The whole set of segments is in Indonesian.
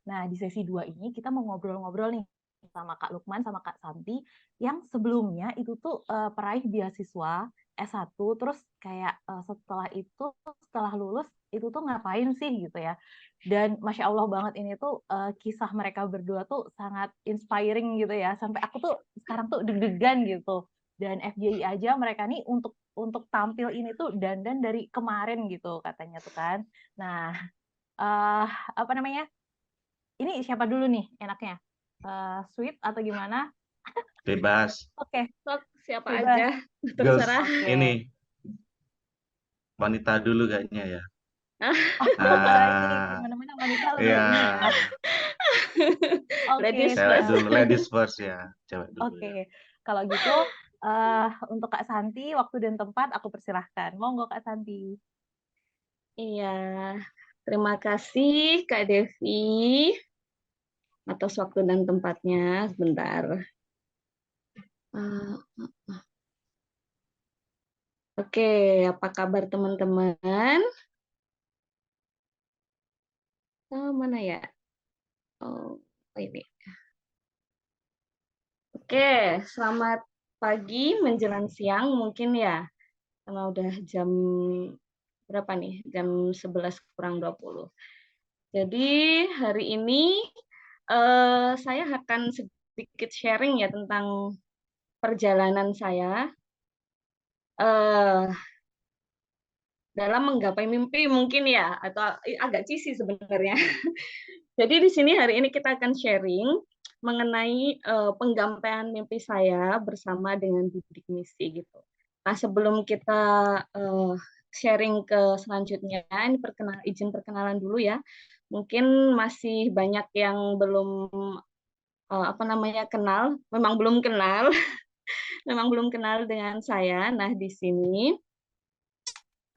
Nah, di sesi 2 ini kita mau ngobrol-ngobrol nih sama Kak Lukman sama Kak Santi yang sebelumnya itu tuh peraih beasiswa S1, terus kayak setelah itu, setelah lulus itu tuh ngapain sih gitu ya. Dan Masya Allah banget ini tuh kisah mereka berdua tuh sangat inspiring gitu ya. Sampai aku tuh sekarang tuh deg-degan gitu. Dan FJI aja mereka nih untuk tampil ini tuh dandan dari kemarin gitu katanya tuh kan. Nah, eh apa namanya? Ini siapa dulu nih enaknya? Sweet atau gimana? Bebas. Oke, Sok siapa bebas. aja, Girls, terserah. Oke. ini wanita dulu kayaknya ya. Oh, baik. Di Ah, mana-mana wanita lebih ini ya. ya, Oke, Ladies cewek first. siap. dulu, ladies first ya, cewek dulu Oke. ya. Kalau gitu, untuk Kak Santi, waktu dan tempat aku persilahkan. Monggo Kak Santi. Iya, terima kasih Kak Devi atas waktu dan tempatnya. Sebentar. Eh, Oke, apa kabar teman-teman? Mana ya? Oh, ini. Oke, selamat pagi menjelang siang mungkin ya. Karena udah jam berapa nih? Jam 11 kurang 20. Jadi hari ini saya akan sedikit sharing ya tentang perjalanan saya eh, dalam menggapai mimpi mungkin ya, atau agak cheesy sebenarnya. Jadi di sini hari ini kita akan sharing mengenai penggapaian mimpi saya bersama dengan bidik misi gitu. Nah, sebelum kita sharing ke selanjutnya, ini izin perkenalan dulu ya. Mungkin masih banyak yang belum apa namanya kenal, memang belum kenal, memang belum kenal dengan saya. Nah, di sini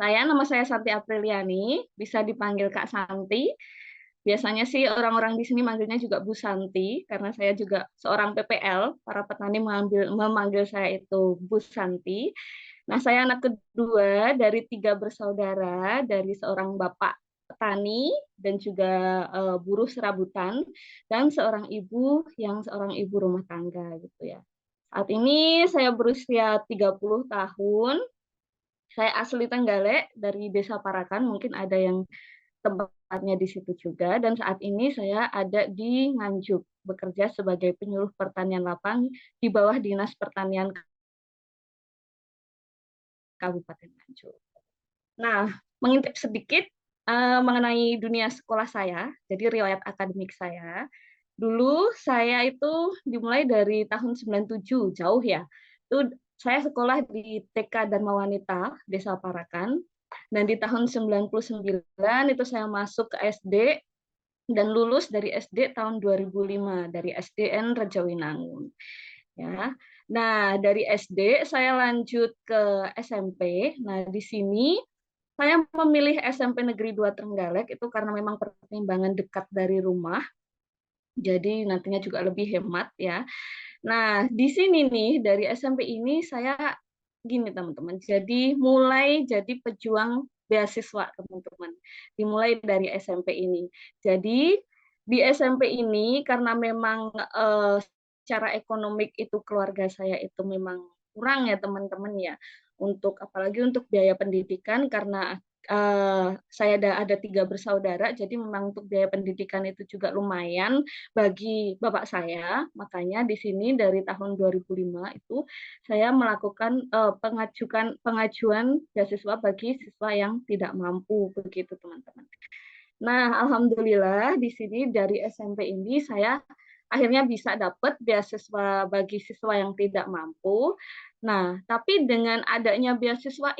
nama saya Santi Apriliani, bisa dipanggil Kak Santi. Biasanya sih orang-orang di sini manggilnya juga Bu Santi, karena saya juga seorang PPL, para petani memanggil saya itu Bu Santi. Nah, saya anak kedua dari 3 bersaudara, dari seorang bapak petani dan juga buruh serabutan, dan seorang ibu rumah tangga gitu ya. Saat ini saya berusia 30 tahun, saya asli Tenggalek dari Desa Parakan, mungkin ada yang tempatnya di situ juga. Dan saat ini saya ada di Nganjuk, bekerja sebagai penyuluh pertanian lapang di bawah Dinas Pertanian Kabupaten Nganjuk. Nah, mengintip sedikit mengenai dunia sekolah saya, jadi riwayat akademik saya. Dulu saya itu dimulai dari tahun 97, jauh ya. Itu saya sekolah di TK Dharma Wanita, Desa Parakan. Dan di tahun 99 itu saya masuk ke SD dan lulus dari SD tahun 2005 dari SDN Rejawinangun. Ya. Nah, dari SD saya lanjut ke SMP. Nah, di sini saya memilih SMP Negeri 2 Trenggalek itu karena memang pertimbangan dekat dari rumah. Jadi nantinya juga lebih hemat ya. Nah, di sini nih dari SMP ini saya gini teman-teman. Jadi mulai jadi pejuang beasiswa teman-teman. Dimulai dari SMP ini. Jadi di SMP ini karena memang secara ekonomik itu keluarga saya itu memang kurang ya teman-teman ya. Untuk apalagi untuk biaya pendidikan karena saya ada 3 bersaudara, jadi memang untuk biaya pendidikan itu juga lumayan bagi bapak saya. Makanya di sini dari tahun 2005 itu saya melakukan pengajuan beasiswa bagi siswa yang tidak mampu begitu teman-teman. Nah, alhamdulillah di sini dari SMP ini saya akhirnya bisa dapat beasiswa bagi siswa yang tidak mampu. Nah, tapi dengan adanya beasiswa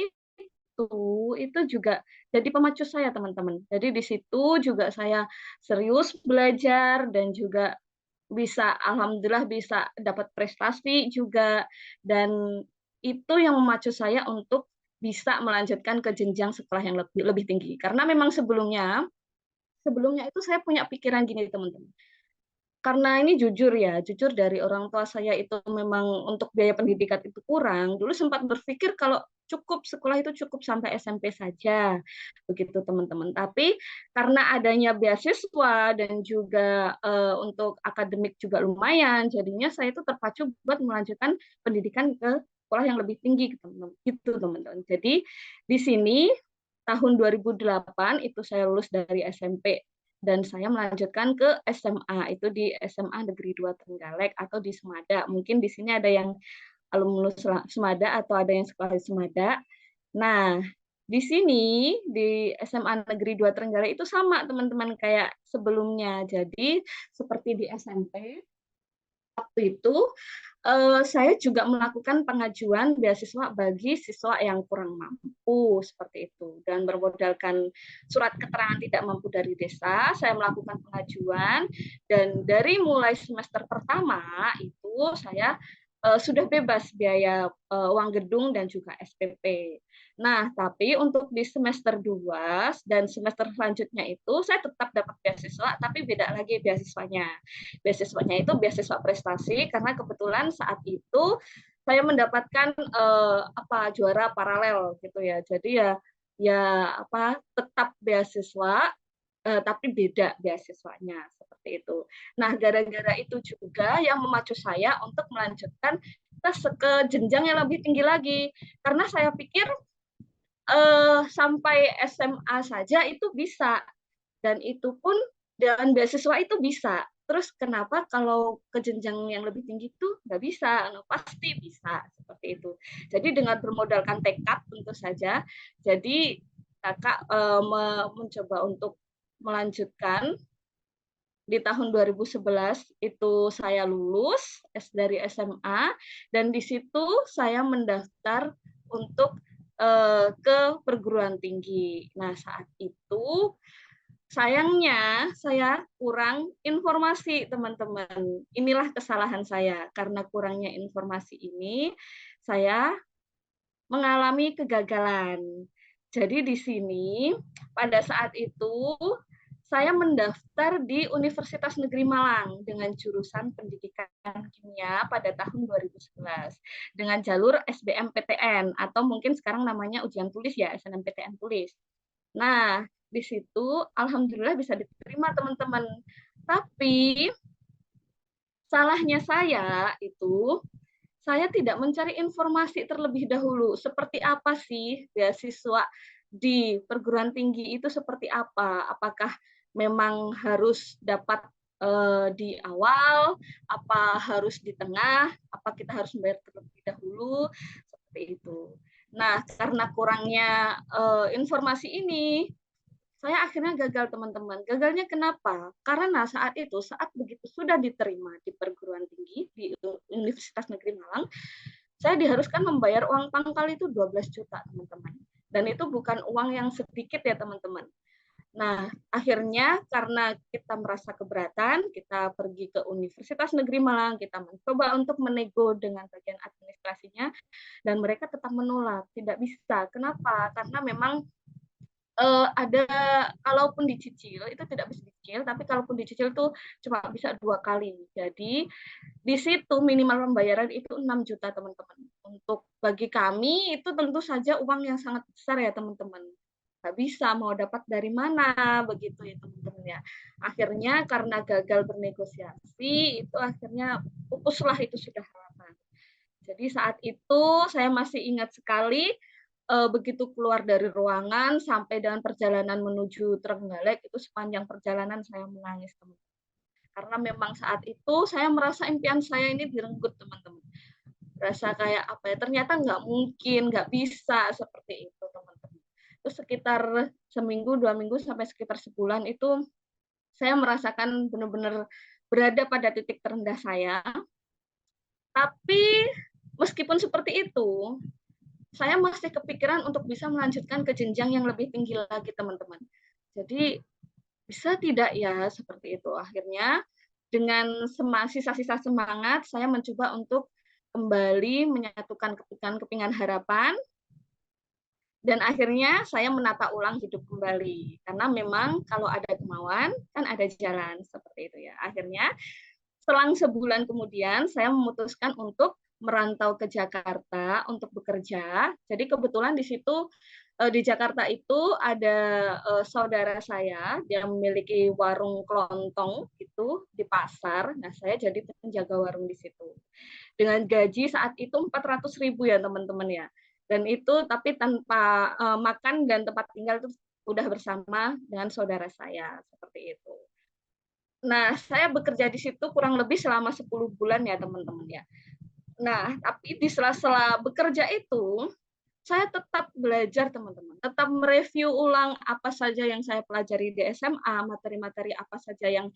itu juga jadi pemacu saya teman-teman. Jadi di situ juga saya serius belajar dan juga bisa alhamdulillah bisa dapat prestasi juga dan itu yang memacu saya untuk bisa melanjutkan ke jenjang sekolah yang lebih lebih tinggi. Karena memang sebelumnya itu saya punya pikiran gini teman-teman. karena ini jujur dari orang tua saya itu memang untuk biaya pendidikan itu kurang. Dulu sempat berpikir kalau cukup sekolah itu cukup sampai SMP saja, begitu teman-teman. Tapi karena adanya beasiswa dan juga untuk akademik juga lumayan, jadinya saya itu terpacu buat melanjutkan pendidikan ke sekolah yang lebih tinggi, gitu teman-teman. Jadi di sini tahun 2008 itu saya lulus dari SMP dan saya melanjutkan ke SMA, itu di SMA Negeri 2 Trenggalek atau di Semada. Mungkin di sini ada yang alumnus Semada atau ada yang sekolah di Semada. Nah, di sini di SMA Negeri 2 Trenggalek itu sama teman-teman kayak sebelumnya. Jadi seperti di SMP waktu itu saya juga melakukan pengajuan beasiswa bagi siswa yang kurang mampu seperti itu, dan bermodalkan surat keterangan tidak mampu dari desa, saya melakukan pengajuan dan dari mulai semester pertama itu saya sudah bebas biaya uang gedung dan juga SPP. Nah, tapi untuk di semester 2 dan semester selanjutnya itu saya tetap dapat beasiswa, tapi beda lagi beasiswanya. Beasiswanya itu beasiswa prestasi karena kebetulan saat itu saya mendapatkan juara paralel gitu ya. Jadi tetap beasiswa tapi beda beasiswanya seperti itu. Nah, gara-gara itu juga yang memacu saya untuk melanjutkan ke jenjang yang lebih tinggi lagi. Karena saya pikir sampai SMA saja itu bisa, dan itu pun dengan beasiswa itu bisa. Terus kenapa kalau ke jenjang yang lebih tinggi itu nggak bisa? Nah, pasti bisa seperti itu. Jadi dengan bermodalkan tekad tentu saja, jadi kakak mencoba untuk melanjutkan. Di tahun 2011 itu saya lulus dari SMA dan di situ saya mendaftar untuk ke perguruan tinggi. Nah, saat itu sayangnya saya kurang informasi, teman-teman. Inilah kesalahan saya. Karena kurangnya informasi ini, saya mengalami kegagalan. Jadi di sini pada saat itu saya mendaftar di Universitas Negeri Malang dengan jurusan Pendidikan Kimia pada tahun 2011 dengan jalur SBMPTN atau mungkin sekarang namanya ujian tulis ya, SNMPTN tulis. Nah, di situ alhamdulillah bisa diterima teman-teman. Tapi salahnya saya itu saya tidak mencari informasi terlebih dahulu. Seperti apa sih beasiswa di perguruan tinggi itu seperti apa? Apakah memang harus dapat di awal? Apa harus di tengah? Apa kita harus membayar terlebih dahulu? Seperti itu. Nah, karena kurangnya informasi ini, saya akhirnya gagal teman-teman. Gagalnya kenapa? Karena saat itu, saat begitu sudah diterima di perguruan tinggi di Universitas Negeri Malang, saya diharuskan membayar uang pangkal itu 12 juta teman-teman. Dan itu bukan uang yang sedikit ya teman-teman. Nah, akhirnya karena kita merasa keberatan, kita pergi ke Universitas Negeri Malang, kita mencoba untuk menego dengan bagian administrasinya, dan mereka tetap menolak, tidak bisa. Kenapa? Karena memang ada, kalaupun dicicil itu tidak bisa dicicil, tapi kalaupun dicicil itu cuma bisa 2 kali. Jadi di situ minimal pembayaran itu 6 juta teman-teman. Untuk bagi kami itu tentu saja uang yang sangat besar ya teman-teman. Nggak bisa mau dapat dari mana begitu ya teman-teman ya. Akhirnya karena gagal bernegosiasi itu akhirnya pupuslah itu sudah harapan. Jadi saat itu saya masih ingat sekali begitu keluar dari ruangan sampai dengan perjalanan menuju Trenggalek itu sepanjang perjalanan saya menangis teman-teman. Karena memang saat itu saya merasa impian saya ini direnggut teman-teman. Rasa kayak apa ya, ternyata nggak mungkin, nggak bisa seperti itu teman-teman. Terus sekitar seminggu, 2 minggu sampai sekitar sebulan itu saya merasakan benar-benar berada pada titik terendah saya. Tapi meskipun seperti itu, saya masih kepikiran untuk bisa melanjutkan ke jenjang yang lebih tinggi lagi, teman-teman. Jadi, bisa tidak ya seperti itu? Akhirnya, dengan sisa-sisa semangat, saya mencoba untuk kembali menyatukan kepingan harapan, dan akhirnya saya menata ulang hidup kembali. Karena memang kalau ada kemauan, kan ada jalan, seperti itu ya. Akhirnya, selang sebulan kemudian saya memutuskan untuk merantau ke Jakarta untuk bekerja. Jadi kebetulan di situ di Jakarta itu ada saudara saya, dia memiliki warung kelontong itu di pasar. Nah, saya jadi penjaga warung di situ. Dengan gaji saat itu 400.000 ya teman-teman ya. Dan itu tapi tanpa makan dan tempat tinggal itu udah bersama dengan saudara saya seperti itu. Nah, saya bekerja di situ kurang lebih selama 10 bulan ya teman-teman ya. Nah, tapi di sela-sela bekerja itu saya tetap belajar teman-teman, tetap mereview ulang apa saja yang saya pelajari di SMA, materi-materi apa saja yang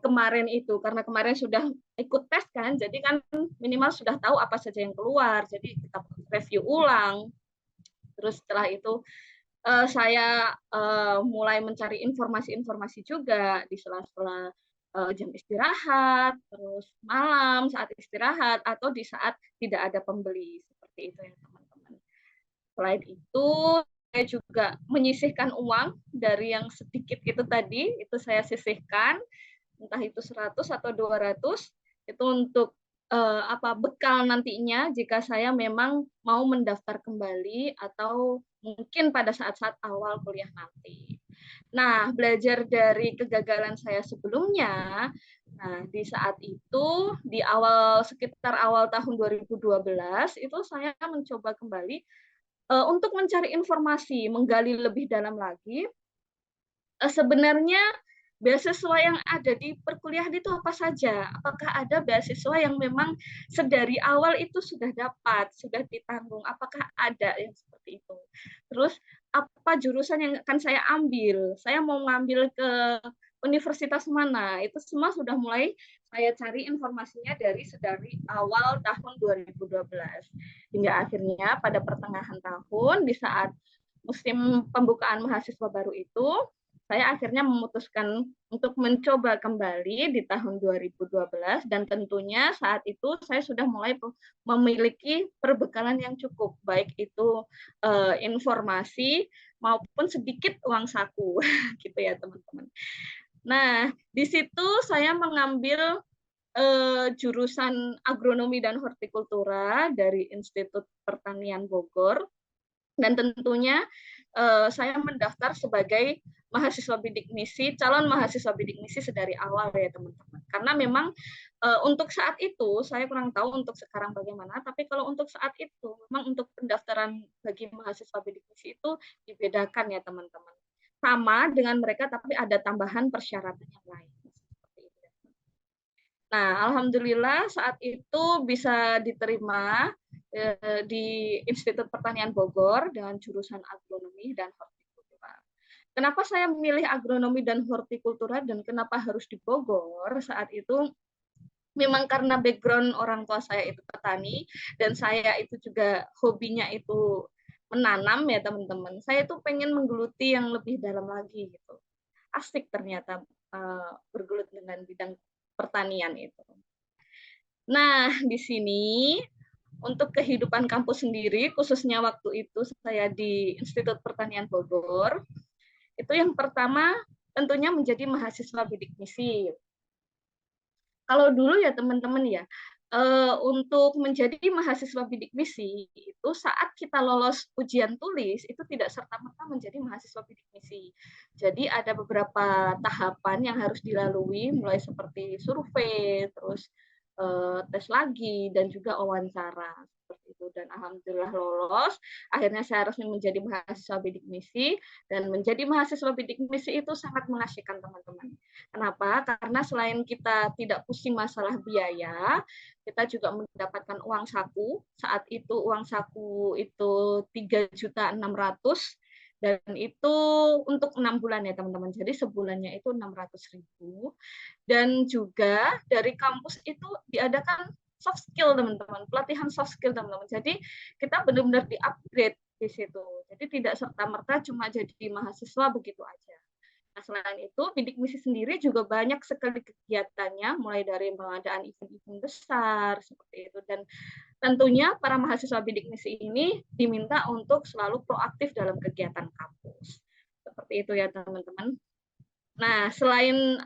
kemarin itu, karena kemarin sudah ikut tes kan, jadi kan minimal sudah tahu apa saja yang keluar, jadi kita review ulang. Terus setelah itu saya mulai mencari informasi-informasi juga di sela-sela jam istirahat, terus malam saat istirahat, atau di saat tidak ada pembeli, seperti itu ya teman-teman. Selain itu, saya juga menyisihkan uang dari yang sedikit itu tadi, itu saya sisihkan, entah itu 100 atau 200, itu untuk bekal nantinya jika saya memang mau mendaftar kembali atau mungkin pada saat-saat awal kuliah nanti. Nah, belajar dari kegagalan saya sebelumnya, nah di saat itu sekitar awal tahun 2012 itu saya mencoba kembali untuk mencari informasi, menggali lebih dalam lagi sebenarnya beasiswa yang ada di perkuliahan itu apa saja? Apakah ada beasiswa yang memang sedari awal itu sudah dapat, sudah ditanggung? Apakah ada yang seperti itu? Terus apa jurusan yang akan saya ambil? Saya mau ngambil ke universitas mana? Itu semua sudah mulai saya cari informasinya dari awal tahun 2012. Hingga akhirnya pada pertengahan tahun, di saat musim pembukaan mahasiswa baru itu, saya akhirnya memutuskan untuk mencoba kembali di tahun 2012 dan tentunya saat itu saya sudah mulai memiliki perbekalan yang cukup, baik itu informasi maupun sedikit uang saku gitu ya teman-teman. Nah, di situ saya mengambil jurusan agronomi dan hortikultura dari Institut Pertanian Bogor. Dan tentunya saya mendaftar sebagai mahasiswa bidik misi, calon mahasiswa bidik misi sedari awal ya teman-teman. Karena memang untuk saat itu, saya kurang tahu untuk sekarang bagaimana, tapi kalau untuk saat itu, memang untuk pendaftaran bagi mahasiswa bidik misi itu dibedakan ya teman-teman. Sama dengan mereka, tapi ada tambahan persyaratan yang lain. Nah, alhamdulillah saat itu bisa diterima di Institut Pertanian Bogor dengan jurusan agronomi dan hortikultura. Kenapa saya memilih agronomi dan hortikultura dan kenapa harus di Bogor saat itu? Memang karena background orang tua saya itu petani dan saya itu juga hobinya itu menanam ya teman-teman. Saya tuh pengen menggeluti yang lebih dalam lagi gitu. Asik ternyata bergelut dengan bidang pertanian itu. Nah, di sini untuk kehidupan kampus sendiri, khususnya waktu itu saya di Institut Pertanian Bogor, itu yang pertama tentunya menjadi mahasiswa bidik misi. Kalau dulu ya teman-teman ya, untuk menjadi mahasiswa bidik misi itu saat kita lolos ujian tulis itu tidak serta-merta menjadi mahasiswa bidik misi. Jadi ada beberapa tahapan yang harus dilalui, mulai seperti survei, terus tes lagi dan juga wawancara seperti itu. Dan alhamdulillah lolos. Akhirnya saya resmi menjadi mahasiswa bidik misi dan menjadi mahasiswa bidik misi itu sangat mengasyikan teman-teman. Kenapa? Karena selain kita tidak pusing masalah biaya, kita juga mendapatkan uang saku. Saat itu uang saku itu 3.600.000 dan itu untuk 6 bulan ya teman-teman. Jadi sebulannya itu 600.000. Dan juga dari kampus itu diadakan soft skill teman-teman, pelatihan soft skill teman-teman. Jadi kita benar-benar di-upgrade di situ. Jadi tidak serta-merta cuma jadi mahasiswa begitu aja. Nah, selain itu, bidik misi sendiri juga banyak sekali kegiatannya, mulai dari pengadaan event-event besar, seperti itu. Dan tentunya para mahasiswa bidik misi ini diminta untuk selalu proaktif dalam kegiatan kampus. Seperti itu ya teman-teman. Nah, selain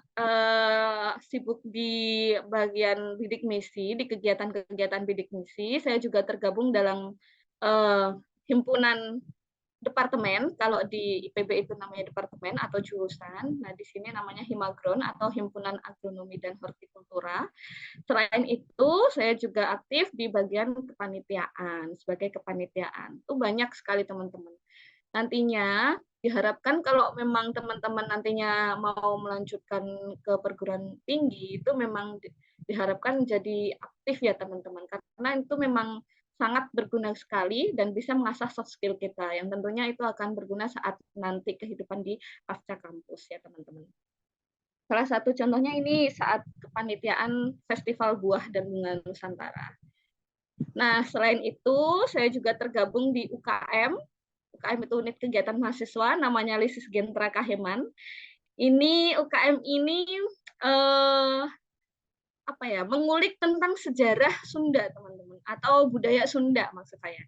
sibuk di bagian bidik misi, di kegiatan-kegiatan bidik misi, saya juga tergabung dalam himpunan departemen. Kalau di IPB itu namanya departemen atau jurusan. Nah, di sini namanya Himagron atau Himpunan Agronomi dan Hortikultura. Selain itu, saya juga aktif di bagian kepanitiaan, sebagai kepanitiaan. Itu banyak sekali teman-teman. Nantinya diharapkan kalau memang teman-teman nantinya mau melanjutkan ke perguruan tinggi, itu memang diharapkan jadi aktif ya teman-teman, karena itu memang sangat berguna sekali dan bisa mengasah soft skill kita, yang tentunya itu akan berguna saat nanti kehidupan di pasca kampus ya teman-teman. Salah satu contohnya ini saat kepanitiaan Festival Buah dan Bunga Nusantara. Nah, selain itu, saya juga tergabung di UKM. UKM itu unit kegiatan mahasiswa, namanya Lisis Gentra Kaheman. Ini UKM ini mengulik tentang sejarah Sunda, teman-teman, atau budaya Sunda maksud saya.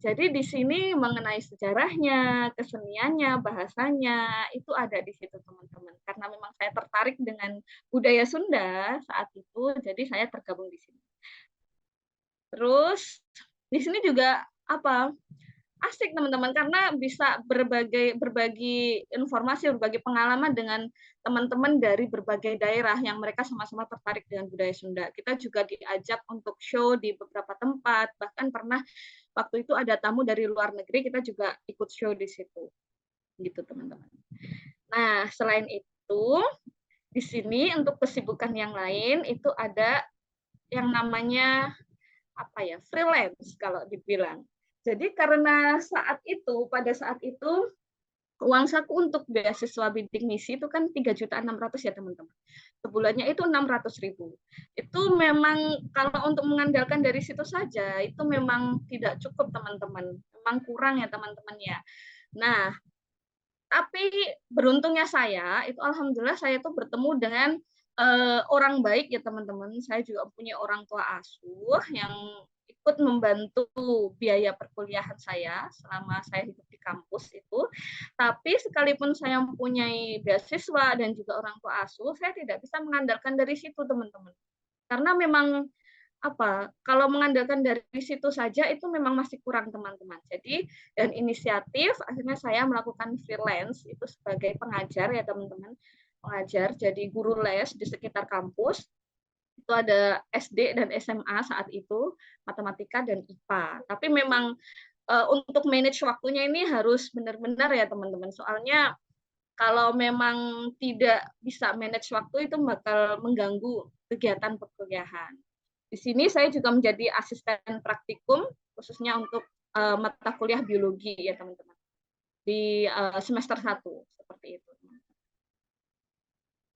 Jadi di sini mengenai sejarahnya, keseniannya, bahasanya, itu ada di situ teman-teman. Karena memang saya tertarik dengan budaya Sunda saat itu, jadi saya tergabung di sini. Terus di sini juga asik teman-teman, karena bisa berbagi informasi, berbagi pengalaman dengan teman-teman dari berbagai daerah yang mereka sama-sama tertarik dengan budaya Sunda. Kita juga diajak untuk show di beberapa tempat, bahkan pernah waktu itu ada tamu dari luar negeri, kita juga ikut show di situ, gitu teman-teman. Nah, selain itu, di sini untuk kesibukan yang lain itu ada yang namanya freelance kalau dibilang. Jadi karena pada saat itu uang saku untuk beasiswa bidik misi itu kan 3.600.000 ya teman-teman. Sebulannya itu 600.000. Itu memang kalau untuk mengandalkan dari situ saja itu memang tidak cukup teman-teman. Memang kurang ya teman-teman ya. Nah, tapi beruntungnya saya itu alhamdulillah saya itu bertemu dengan orang baik ya teman-teman. Saya juga punya orang tua asuh yang ikut membantu biaya perkuliahan saya selama saya hidup di kampus itu. Tapi sekalipun saya mempunyai beasiswa dan juga orang tua asuh, saya tidak bisa mengandalkan dari situ teman-teman. Karena memang kalau mengandalkan dari situ saja itu memang masih kurang teman-teman. Jadi dan inisiatif akhirnya saya melakukan freelance itu sebagai pengajar ya teman-teman. Pengajar jadi guru les di sekitar kampus. Itu ada SD dan SMA saat itu, matematika dan IPA. Tapi memang untuk manage waktunya ini harus benar-benar ya teman-teman. Soalnya kalau memang tidak bisa manage waktu itu bakal mengganggu kegiatan perkuliahan. Di sini saya juga menjadi asisten praktikum khususnya untuk mata kuliah biologi ya teman-teman. Di semester 1 seperti itu.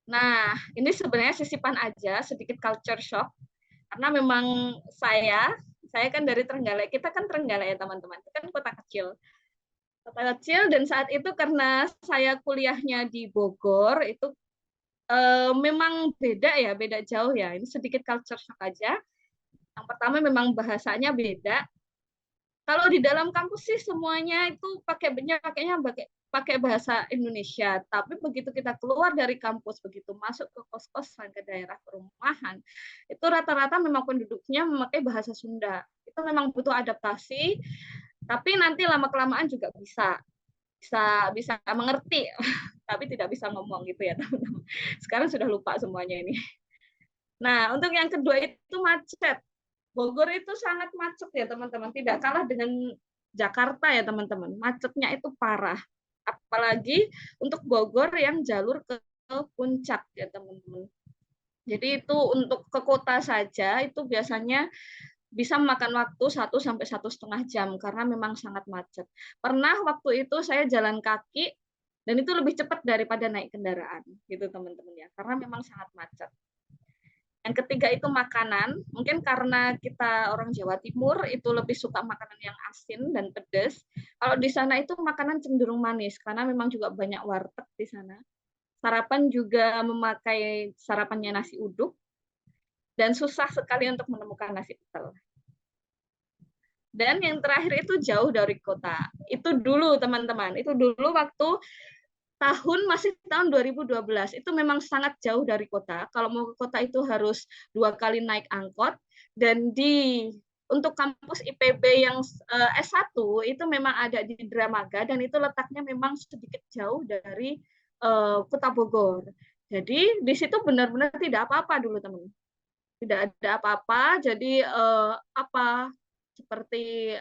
Nah, ini sebenarnya sisipan aja, sedikit culture shock. Karena memang saya kan dari Trenggalek, kita kan Trenggalek ya teman-teman, itu kan kota kecil. Kota kecil dan saat itu karena saya kuliahnya di Bogor, itu memang beda jauh ya. Ini sedikit culture shock aja. Yang pertama memang bahasanya beda. Kalau di dalam kampus sih semuanya itu pakainya pakai bahasa Indonesia, tapi begitu kita keluar dari kampus, begitu masuk ke kos-kosan, ke daerah perumahan, itu rata-rata memang penduduknya memakai bahasa Sunda. Itu memang butuh adaptasi, tapi nanti lama-kelamaan juga bisa mengerti, tapi tidak bisa ngomong gitu ya teman-teman. Sekarang sudah lupa semuanya ini. Nah, untuk yang kedua itu macet. Bogor itu sangat macet ya teman-teman, tidak kalah dengan Jakarta ya teman-teman. Macetnya itu parah. Apalagi untuk Bogor yang jalur ke puncak ya teman-teman. Jadi itu untuk ke kota saja itu biasanya bisa memakan waktu 1 sampai 1,5 jam karena memang sangat macet. Pernah waktu itu saya jalan kaki dan itu lebih cepat daripada naik kendaraan gitu teman-teman ya, karena memang sangat macet. Yang ketiga itu makanan, mungkin karena kita orang Jawa Timur itu lebih suka makanan yang asin dan pedas. Kalau di sana itu makanan cenderung manis, karena memang juga banyak warteg di sana. Sarapan juga memakai sarapannya nasi uduk, dan susah sekali untuk menemukan nasi pecel. Dan yang terakhir itu jauh dari kota. Itu dulu teman-teman, itu dulu waktu tahun masih tahun 2012. Itu memang sangat jauh dari kota. Kalau mau ke kota itu harus 2 kali naik angkot. Dan untuk kampus IPB yang S1 itu memang ada di Dramaga dan itu letaknya memang sedikit jauh dari Kota Bogor. Jadi di situ benar-benar tidak apa-apa dulu teman. Tidak ada apa-apa. Jadi seperti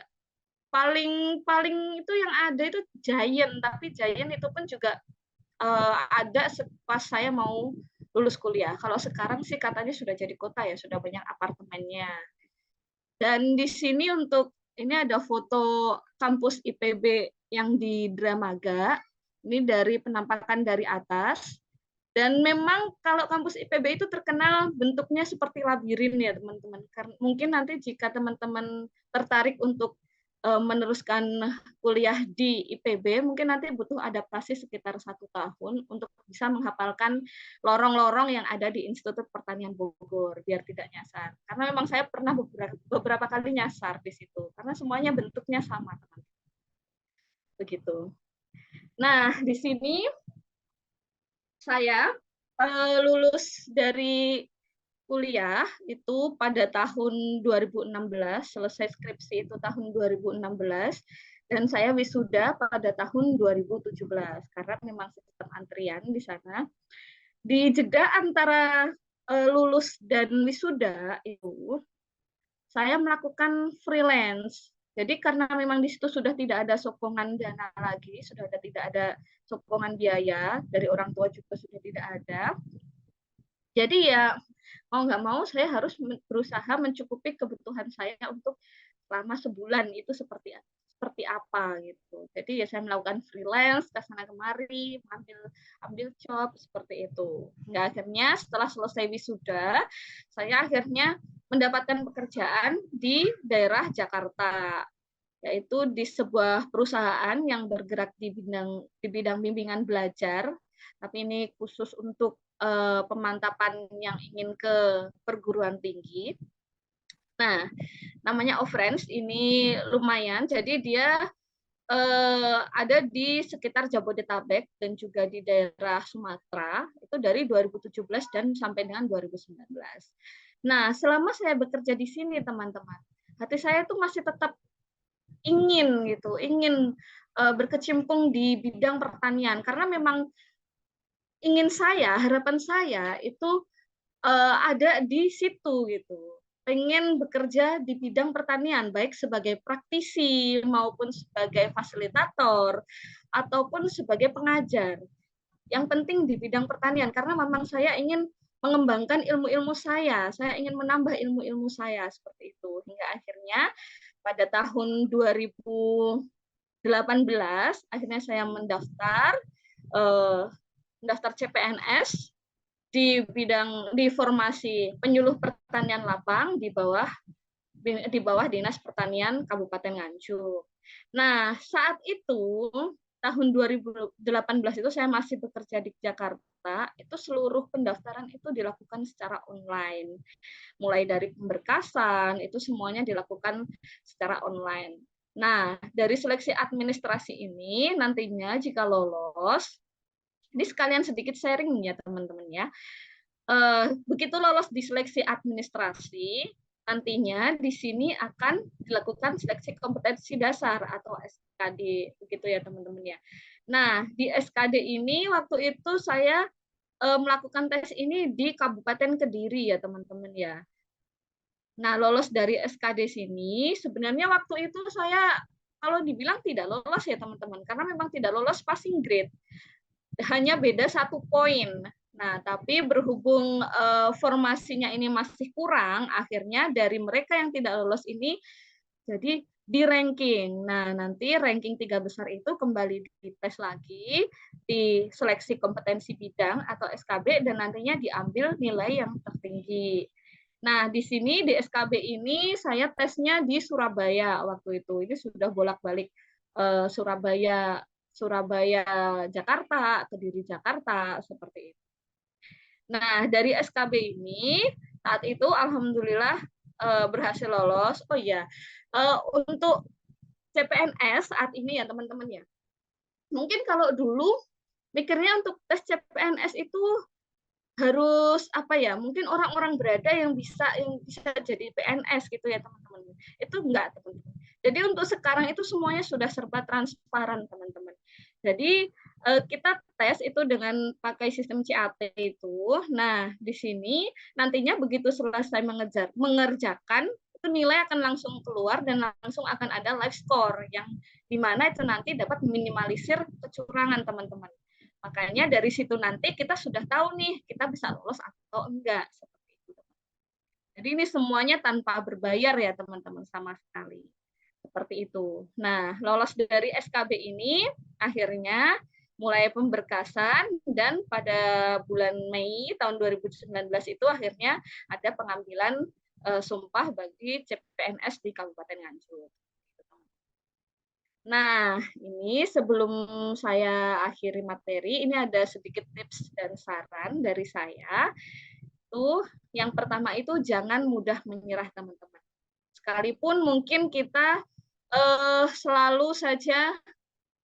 paling paling itu yang ada itu Giant, tapi Giant itu pun juga ada pas saya mau lulus kuliah. Kalau sekarang sih katanya sudah jadi kota ya, sudah banyak apartemennya. Dan di sini ini ada foto kampus IPB yang di Dramaga. Ini dari penampakan dari atas. Dan memang kalau kampus IPB itu terkenal bentuknya seperti labirin ya teman-teman. Mungkin nanti jika teman-teman tertarik untuk meneruskan kuliah di IPB, mungkin nanti butuh adaptasi sekitar 1 tahun untuk bisa menghafalkan lorong-lorong yang ada di Institut Pertanian Bogor, biar tidak nyasar. Karena memang saya pernah beberapa kali nyasar di situ, karena semuanya bentuknya sama, teman-teman. Begitu. Nah, di sini saya lulus dari kuliah itu pada tahun 2016, selesai skripsi itu tahun 2016, dan saya wisuda pada tahun 2017 karena memang sistem antrian di sana. Di jeda antara lulus dan wisuda itu saya melakukan freelance. Jadi karena memang di situ sudah tidak ada sokongan dana lagi, tidak ada sokongan biaya dari orang tua juga sudah tidak ada. Jadi ya mau nggak mau saya harus berusaha mencukupi kebutuhan saya untuk selama sebulan itu seperti apa gitu. Jadi ya saya melakukan freelance ke sana kemari, ambil job seperti itu. Hingga akhirnya setelah selesai wisuda, saya akhirnya mendapatkan pekerjaan di daerah Jakarta, yaitu di sebuah perusahaan yang bergerak di bidang bimbingan belajar, tapi ini khusus untuk pemantapan yang ingin ke perguruan tinggi. Nah, namanya Offrange ini lumayan, jadi dia ada di sekitar Jabodetabek dan juga di daerah Sumatera, itu dari 2017 dan sampai dengan 2019. Nah, selama saya bekerja di sini, teman-teman, hati saya tuh masih tetap ingin berkecimpung di bidang pertanian, karena memang harapan saya itu ada di situ gitu. Pengen bekerja di bidang pertanian, baik sebagai praktisi maupun sebagai fasilitator ataupun sebagai pengajar. Yang penting di bidang pertanian, karena memang saya ingin mengembangkan ilmu-ilmu saya ingin menambah ilmu-ilmu saya seperti itu. Hingga akhirnya pada tahun 2018 akhirnya saya mendaftar CPNS di formasi penyuluh pertanian lapang di bawah Dinas Pertanian Kabupaten Nganjuk. Nah, saat itu tahun 2018 itu saya masih bekerja di Jakarta, itu seluruh pendaftaran itu dilakukan secara online. Mulai dari pemberkasan, itu semuanya dilakukan secara online. Nah, dari seleksi administrasi ini nantinya jika lolos, ini sekalian sedikit sharing ya teman-teman ya. Begitu lolos di seleksi administrasi, nantinya di sini akan dilakukan seleksi kompetensi dasar atau SKD, begitu ya teman-teman ya. Nah, di SKD ini waktu itu saya melakukan tes ini di Kabupaten Kediri ya teman-teman ya. Nah, lolos dari SKD sini, sebenarnya waktu itu saya kalau dibilang tidak lolos ya teman-teman, karena memang tidak lolos passing grade. Hanya beda 1 poin. Nah, tapi berhubung formasinya ini masih kurang, akhirnya dari mereka yang tidak lolos ini jadi di ranking. Nah, nanti ranking 3 besar itu kembali dites lagi, di seleksi kompetensi bidang atau SKB, dan nantinya diambil nilai yang tertinggi. Nah, di sini di SKB ini saya tesnya di Surabaya waktu itu. Ini sudah bolak-balik Surabaya, Jakarta, Kediri, Jakarta, seperti itu. Nah, dari SKB ini, saat itu Alhamdulillah berhasil lolos. Oh iya, untuk CPNS saat ini ya teman-teman ya, mungkin kalau dulu mikirnya untuk tes CPNS itu harus apa ya, mungkin orang-orang berada yang bisa jadi PNS gitu ya teman-teman. Itu enggak teman-teman. Jadi untuk sekarang itu semuanya sudah serba transparan teman-teman. Jadi kita tes itu dengan pakai sistem CAT itu. Nah, di sini nantinya begitu selesai mengerjakan itu nilai akan langsung keluar dan langsung akan ada live score yang dimana itu nanti dapat meminimalisir kecurangan teman-teman. Makanya dari situ nanti kita sudah tahu nih kita bisa lolos atau enggak seperti itu. Jadi ini semuanya tanpa berbayar ya teman-teman sama sekali. Seperti itu. Nah, lolos dari SKB ini akhirnya mulai pemberkasan dan pada bulan Mei tahun 2019 itu akhirnya ada pengambilan sumpah bagi CPNS di Kabupaten Nganjuk. Nah, ini sebelum saya akhiri materi, ini ada sedikit tips dan saran dari saya. Yang pertama itu jangan mudah menyerah teman-teman. Sekalipun mungkin kita selalu saja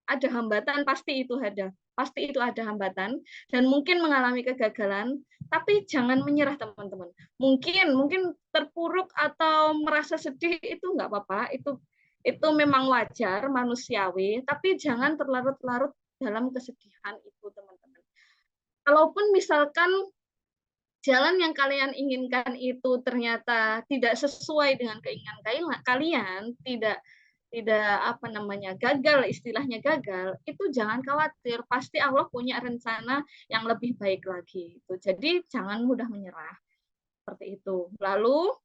ada hambatan, pasti itu ada hambatan dan mungkin mengalami kegagalan, tapi jangan menyerah teman-teman. Mungkin terpuruk atau merasa sedih itu nggak apa-apa, itu memang wajar, manusiawi, tapi jangan terlarut-larut dalam kesedihan itu, teman-teman. Kalaupun misalkan jalan yang kalian inginkan itu ternyata tidak sesuai dengan keinginan kalian, tidak apa namanya gagal, istilahnya gagal, itu jangan khawatir, pasti Allah punya rencana yang lebih baik lagi. Jadi jangan mudah menyerah seperti itu. Lalu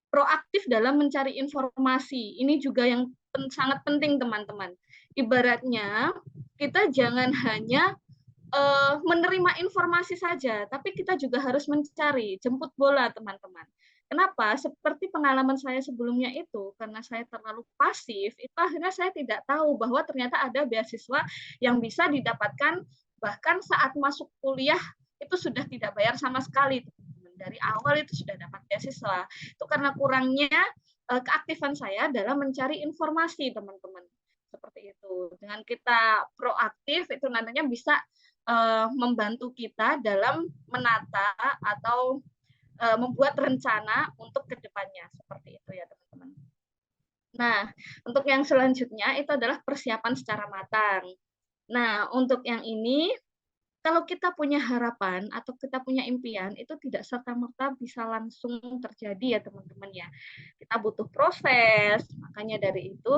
proaktif dalam mencari informasi. Ini juga yang sangat penting teman-teman. Ibaratnya kita jangan hanya menerima informasi saja, tapi kita juga harus mencari, jemput bola teman-teman. Kenapa? Seperti pengalaman saya sebelumnya itu, karena saya terlalu pasif, itu akhirnya saya tidak tahu bahwa ternyata ada beasiswa yang bisa didapatkan bahkan saat masuk kuliah itu sudah tidak bayar sama sekali. Dari awal itu sudah dapat beasiswa. Itu karena kurangnya keaktifan saya dalam mencari informasi, teman-teman. Seperti itu. Dengan kita proaktif, itu nantinya bisa membantu kita dalam menata atau membuat rencana untuk kedepannya seperti itu ya teman-teman. Nah, untuk yang selanjutnya itu adalah persiapan secara matang. Nah, untuk yang ini kalau kita punya harapan atau kita punya impian itu tidak serta-merta bisa langsung terjadi ya teman-teman ya. Kita butuh proses, makanya dari itu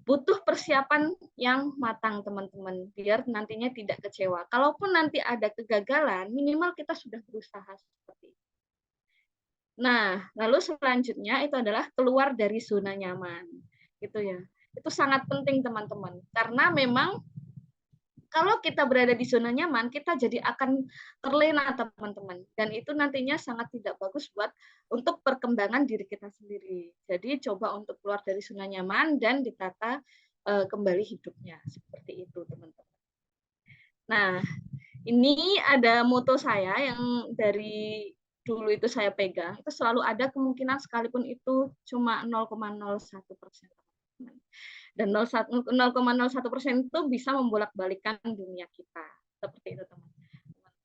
butuh persiapan yang matang teman-teman biar nantinya tidak kecewa. Kalaupun nanti ada kegagalan, minimal kita sudah berusaha seperti itu. Nah, lalu selanjutnya itu adalah keluar dari zona nyaman. Gitu ya. Itu sangat penting teman-teman karena memang kalau kita berada di zona nyaman, kita jadi akan terlena teman-teman. Dan itu nantinya sangat tidak bagus buat untuk perkembangan diri kita sendiri. Jadi coba untuk keluar dari zona nyaman dan ditata kembali hidupnya. Seperti itu teman-teman. Nah, ini ada moto saya yang dari dulu itu saya pegang. Itu selalu ada kemungkinan sekalipun itu cuma 0,01%. Dan 0,01% itu bisa membolak-balikan dunia kita. Seperti itu, teman-teman.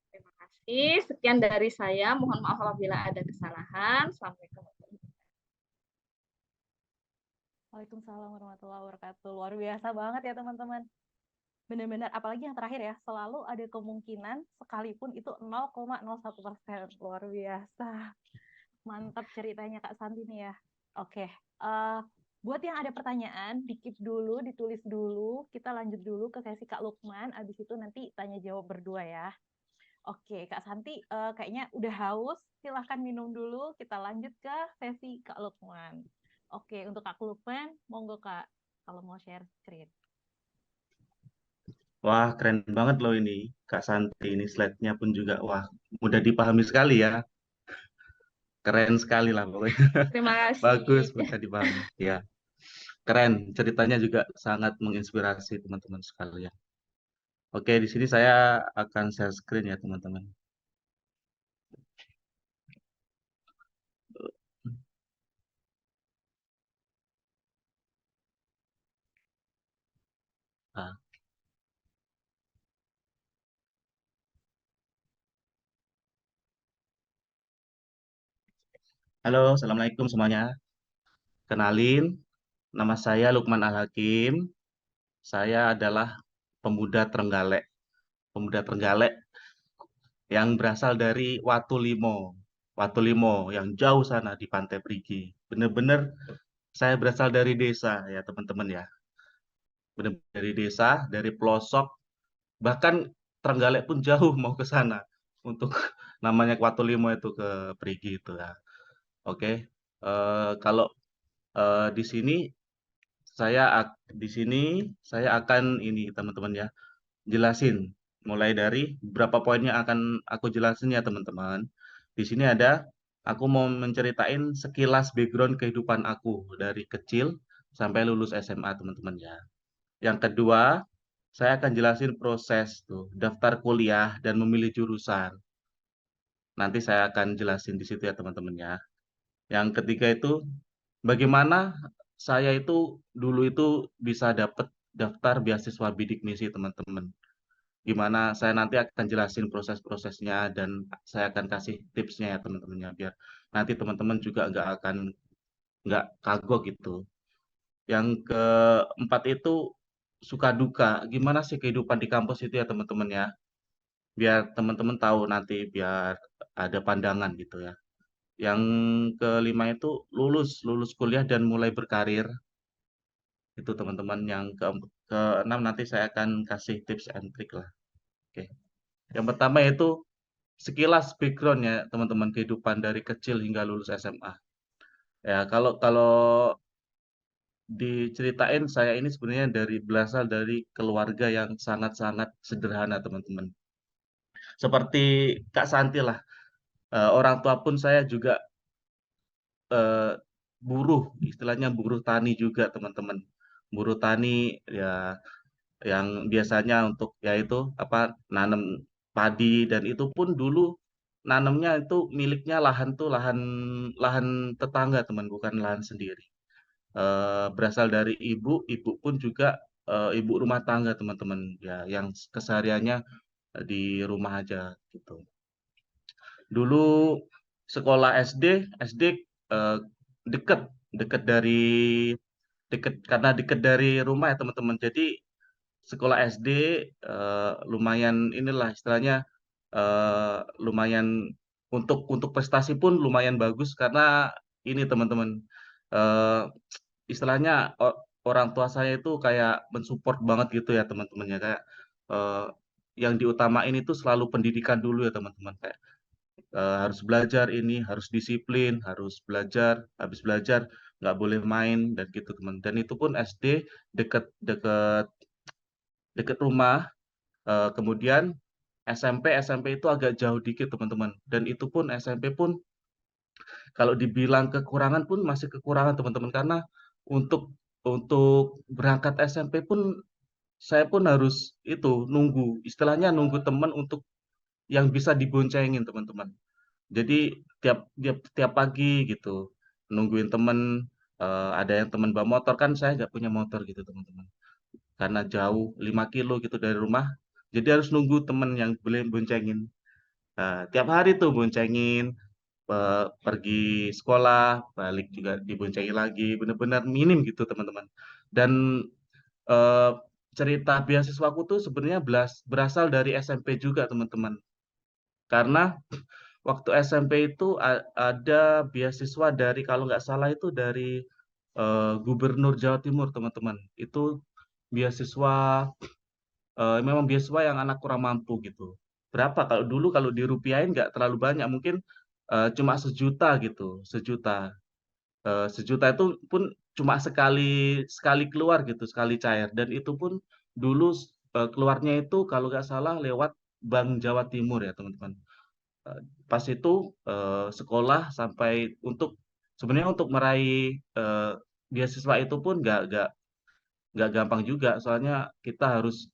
Terima kasih. Sekian dari saya. Mohon maaf apabila ada kesalahan. Assalamualaikum. Waalaikumsalam warahmatullahi wabarakatuh. Luar biasa banget ya teman-teman. Benar-benar, apalagi yang terakhir ya, selalu ada kemungkinan sekalipun itu 0,01%. Luar biasa. Mantap ceritanya Kak Santi nih ya. Oke, buat yang ada pertanyaan, di-keep dulu, ditulis dulu. Kita lanjut dulu ke sesi Kak Lukman, abis itu nanti tanya jawab berdua ya. Oke, Kak Santi kayaknya udah haus. Silahkan minum dulu, kita lanjut ke sesi Kak Lukman. Oke, untuk Kak Lukman, monggo Kak, kalau mau share screen. Wah, keren banget loh ini, Kak Santi. Ini slide-nya pun juga, wah, mudah dipahami sekali ya. Keren sekali lah pokoknya. Terima Bagus, kasih. mudah dipahami. Ya, keren. Ceritanya juga sangat menginspirasi teman-teman sekalian. Oke, di sini saya akan share screen ya, teman-teman. Nah, Halo, Assalamualaikum semuanya. Kenalin, nama saya Lukman Al-Hakim. Saya adalah pemuda Trenggalek. Pemuda Trenggalek yang berasal dari Watulimo. Watulimo yang jauh sana di Pantai Perigi. Bener-bener saya berasal dari desa ya teman-teman ya. Bener-bener dari desa, dari pelosok. Bahkan Trenggalek pun jauh mau ke sana. Untuk namanya Watulimo itu ke Perigi itu ya. Oke. Kalau di sini di sini saya akan ini teman-teman ya, jelasin mulai dari berapa poinnya akan aku jelasin ya teman-teman. Di sini ada aku mau menceritain sekilas background kehidupan aku dari kecil sampai lulus SMA teman-teman ya. Yang kedua, saya akan jelasin proses tuh daftar kuliah dan memilih jurusan. Nanti saya akan jelasin di situ ya teman-teman ya. Yang ketiga itu bagaimana saya itu dulu itu bisa dapat daftar beasiswa bidik misi teman-teman. Gimana saya nanti akan jelasin proses-prosesnya dan saya akan kasih tipsnya ya teman-teman ya biar nanti teman-teman juga nggak kagok gitu. Yang keempat itu suka duka. Gimana sih kehidupan di kampus itu ya teman-teman ya. Biar teman-teman tahu nanti biar ada pandangan gitu ya. Yang kelima itu lulus kuliah dan mulai berkarir. Itu teman-teman yang keenam nanti saya akan kasih tips and trick lah. Oke. Yang pertama yaitu sekilas background ya teman-teman kehidupan dari kecil hingga lulus SMA. Ya, kalau kalau diceritain saya ini sebenarnya berasal dari keluarga yang sangat-sangat sederhana teman-teman. Seperti Kak Santi lah. Orang tua pun saya juga eh, buruh, istilahnya buruh tani juga teman-teman. Buruh tani ya yang biasanya untuk yaitu apa nanam padi dan itu pun dulu nanamnya itu miliknya lahan tuh lahan lahan tetangga teman bukan lahan sendiri. Berasal dari ibu pun juga ibu rumah tangga teman-teman ya yang kesehariannya di rumah aja gitu. Dulu sekolah SD eh, deket deket dari karena deket dari rumah ya teman-teman. Jadi sekolah SD lumayan inilah istilahnya lumayan untuk prestasi pun lumayan bagus karena ini teman-teman eh, istilahnya orang tua saya itu kayak mensupport banget gitu ya teman-teman ya kayak eh, yang diutamain itu selalu pendidikan dulu ya teman-teman kayak harus belajar ini harus disiplin harus belajar habis belajar nggak boleh main dan gitu teman dan itu pun SD deket deket deket rumah. Kemudian SMP itu agak jauh dikit teman-teman. Dan itu pun SMP pun kalau dibilang kekurangan pun masih kekurangan teman-teman karena untuk berangkat SMP pun saya pun harus itu nunggu, istilahnya nunggu teman untuk yang bisa diboncengin teman-teman. Jadi tiap pagi gitu nungguin teman ada yang teman bawa motor kan saya nggak punya motor gitu teman-teman karena jauh 5 kilo gitu dari rumah jadi harus nunggu temen yang boleh boncengin. Tiap hari tuh boncengin, pergi sekolah, balik juga diboncengin lagi, bener-bener minim gitu teman-teman. Dan eh, cerita beasiswaku tuh sebenarnya berasal dari SMP juga teman-teman. Karena waktu SMP itu ada beasiswa dari kalau nggak salah itu dari Gubernur Jawa Timur teman-teman. Itu beasiswa memang beasiswa yang anak kurang mampu gitu. Berapa kalau dulu kalau dirupiahin nggak terlalu banyak, mungkin cuma 1 juta gitu, 1 juta. 1 juta itu pun cuma sekali sekali keluar gitu, sekali cair. Dan itu pun dulu keluarnya itu kalau nggak salah lewat Bank Jawa Timur ya teman-teman. Eh, Pas itu sekolah sampai sebenarnya untuk meraih beasiswa itu pun nggak gampang juga, soalnya kita harus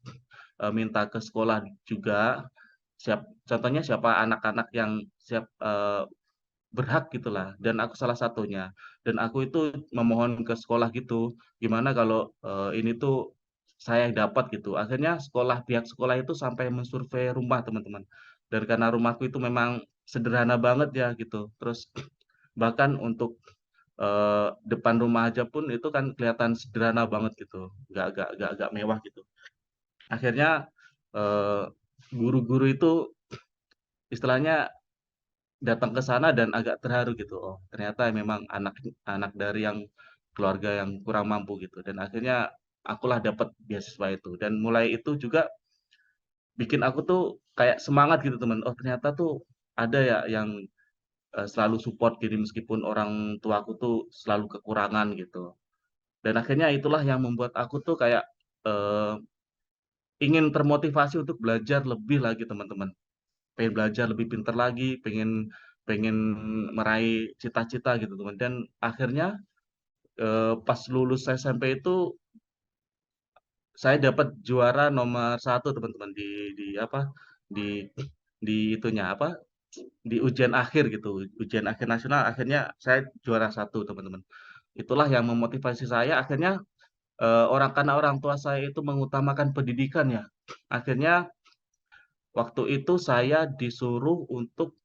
minta ke sekolah juga. Contohnya siapa anak-anak yang siap berhak gitulah. Dan aku salah satunya. Dan aku itu memohon ke sekolah gitu. Gimana kalau ini tuh saya yang dapat gitu. Akhirnya pihak sekolah itu sampai mensurvei rumah teman-teman. Dan karena rumahku itu memang sederhana banget ya gitu. Terus Bahkan untuk depan rumah aja pun itu kan kelihatan sederhana banget gitu, nggak mewah gitu. Akhirnya guru-guru itu istilahnya datang ke sana dan agak terharu gitu. Oh, ternyata memang anak anak dari yang keluarga yang kurang mampu gitu. Dan akhirnya akulah dapat beasiswa itu. Dan mulai itu juga bikin aku tuh kayak semangat gitu teman. Oh, ternyata tuh ada ya yang selalu support gini meskipun orang tuaku tuh selalu kekurangan gitu. Dan akhirnya itulah yang membuat aku tuh kayak eh, ingin termotivasi untuk belajar lebih lagi teman-teman. Pengen belajar lebih pintar lagi, pengen pengen meraih cita-cita gitu teman. Dan akhirnya pas lulus SMP itu saya dapat juara nomor satu teman-teman di apa di itunya apa di ujian akhir gitu, ujian akhir nasional. Akhirnya saya juara satu teman-teman. Itulah yang memotivasi saya akhirnya karena orang tua saya itu mengutamakan pendidikan ya. Akhirnya waktu itu saya disuruh untuk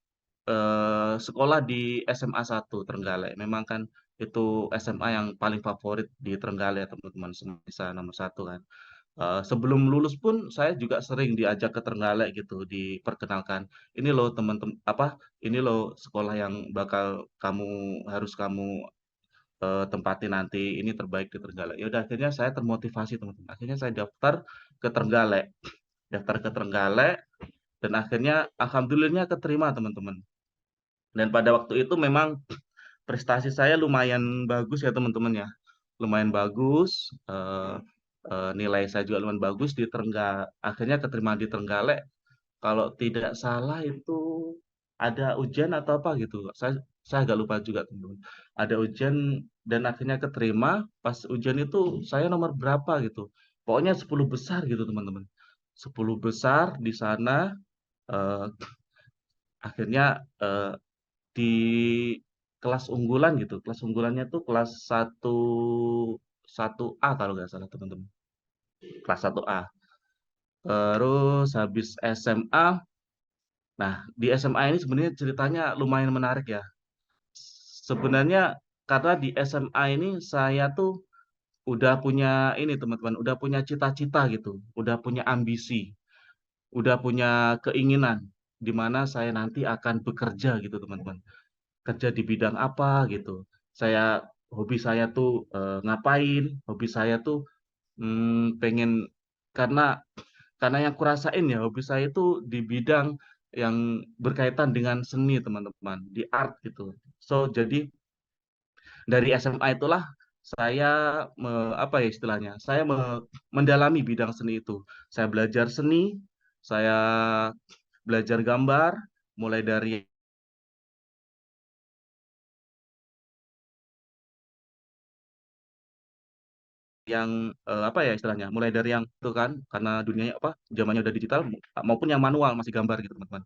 sekolah di SMA 1 Trenggalek. Memang kan itu SMA yang paling favorit di Trenggalek teman-teman, bisa nomor satu kan. Sebelum lulus pun saya juga sering diajak ke Trenggalek gitu, diperkenalkan. Ini loh teman-teman ini loh sekolah yang bakal harus kamu tempati nanti, ini terbaik di Trenggalek. Ya udah akhirnya saya termotivasi teman-teman. Akhirnya saya daftar ke Trenggalek. Daftar ke Trenggalek dan akhirnya alhamdulillahnya keterima teman-teman. Dan pada waktu itu memang prestasi saya lumayan bagus ya teman-teman ya. Lumayan bagus, nilai saya juga lumayan bagus di akhirnya keterima di Trenggalek. Kalau tidak salah itu ada ujian atau apa gitu. Saya agak lupa juga teman-teman. Ada ujian dan akhirnya keterima. Pas ujian itu saya nomor berapa gitu. Pokoknya 10 besar gitu teman-teman. 10 besar di sana eh, akhirnya di kelas unggulan gitu. Kelas unggulannya tuh kelas satu A kalau nggak salah teman-teman. Kelas 1A. Terus habis SMA, nah di SMA ini sebenarnya ceritanya lumayan menarik ya. Sebenarnya karena di SMA ini saya tuh udah punya ini teman-teman, udah punya cita-cita gitu, udah punya ambisi, udah punya keinginan di mana saya nanti akan bekerja gitu teman-teman. Kerja di bidang apa gitu. Hobi saya tuh ngapain, hobi saya tuh pengen karena yang kurasain ya hobi saya itu di bidang yang berkaitan dengan seni teman-teman, di art gitu. So jadi dari SMA itulah saya apa ya istilahnya, saya mendalami bidang seni itu. Saya belajar seni, saya belajar gambar, mulai dari yang apa ya istilahnya, mulai dari yang itu kan karena dunianya apa zamannya udah digital maupun yang manual masih gambar gitu teman-teman.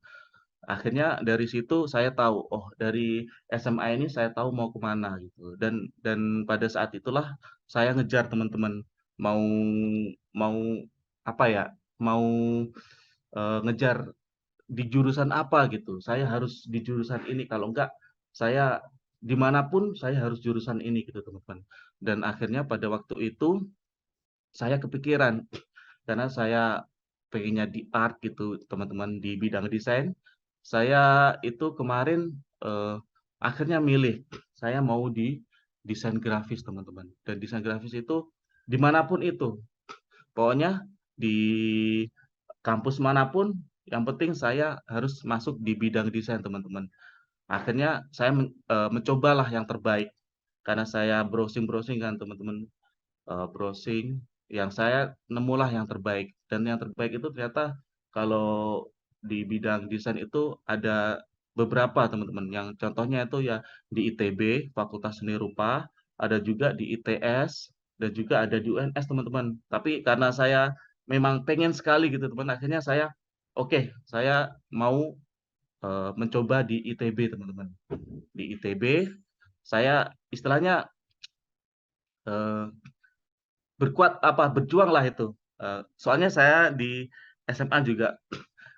Akhirnya dari situ saya tahu oh dari SMA ini saya tahu mau kemana gitu dan pada saat itulah saya ngejar teman-teman mau mau apa ya mau ngejar di jurusan apa gitu. Saya harus di jurusan ini kalau enggak saya dimanapun saya harus jurusan ini gitu teman-teman. Dan akhirnya pada waktu itu saya kepikiran karena saya pengennya di art gitu teman-teman di bidang desain. Saya itu kemarin akhirnya milih saya mau di desain grafis teman-teman. Dan desain grafis itu dimanapun itu, pokoknya di kampus manapun, yang penting saya harus masuk di bidang desain teman-teman. Akhirnya saya mencobalah yang terbaik karena saya browsing-browsing kan teman-teman browsing yang saya nemulah yang terbaik dan yang terbaik itu ternyata kalau di bidang desain itu ada beberapa teman-teman yang contohnya itu ya di ITB Fakultas Seni Rupa, ada juga di ITS dan juga ada di UNS teman-teman. Tapi karena saya memang pengen sekali gitu teman, akhirnya saya oke, saya mau mencoba di ITB teman-teman. Di ITB saya istilahnya eh, berjuang lah itu. Soalnya saya di SMA juga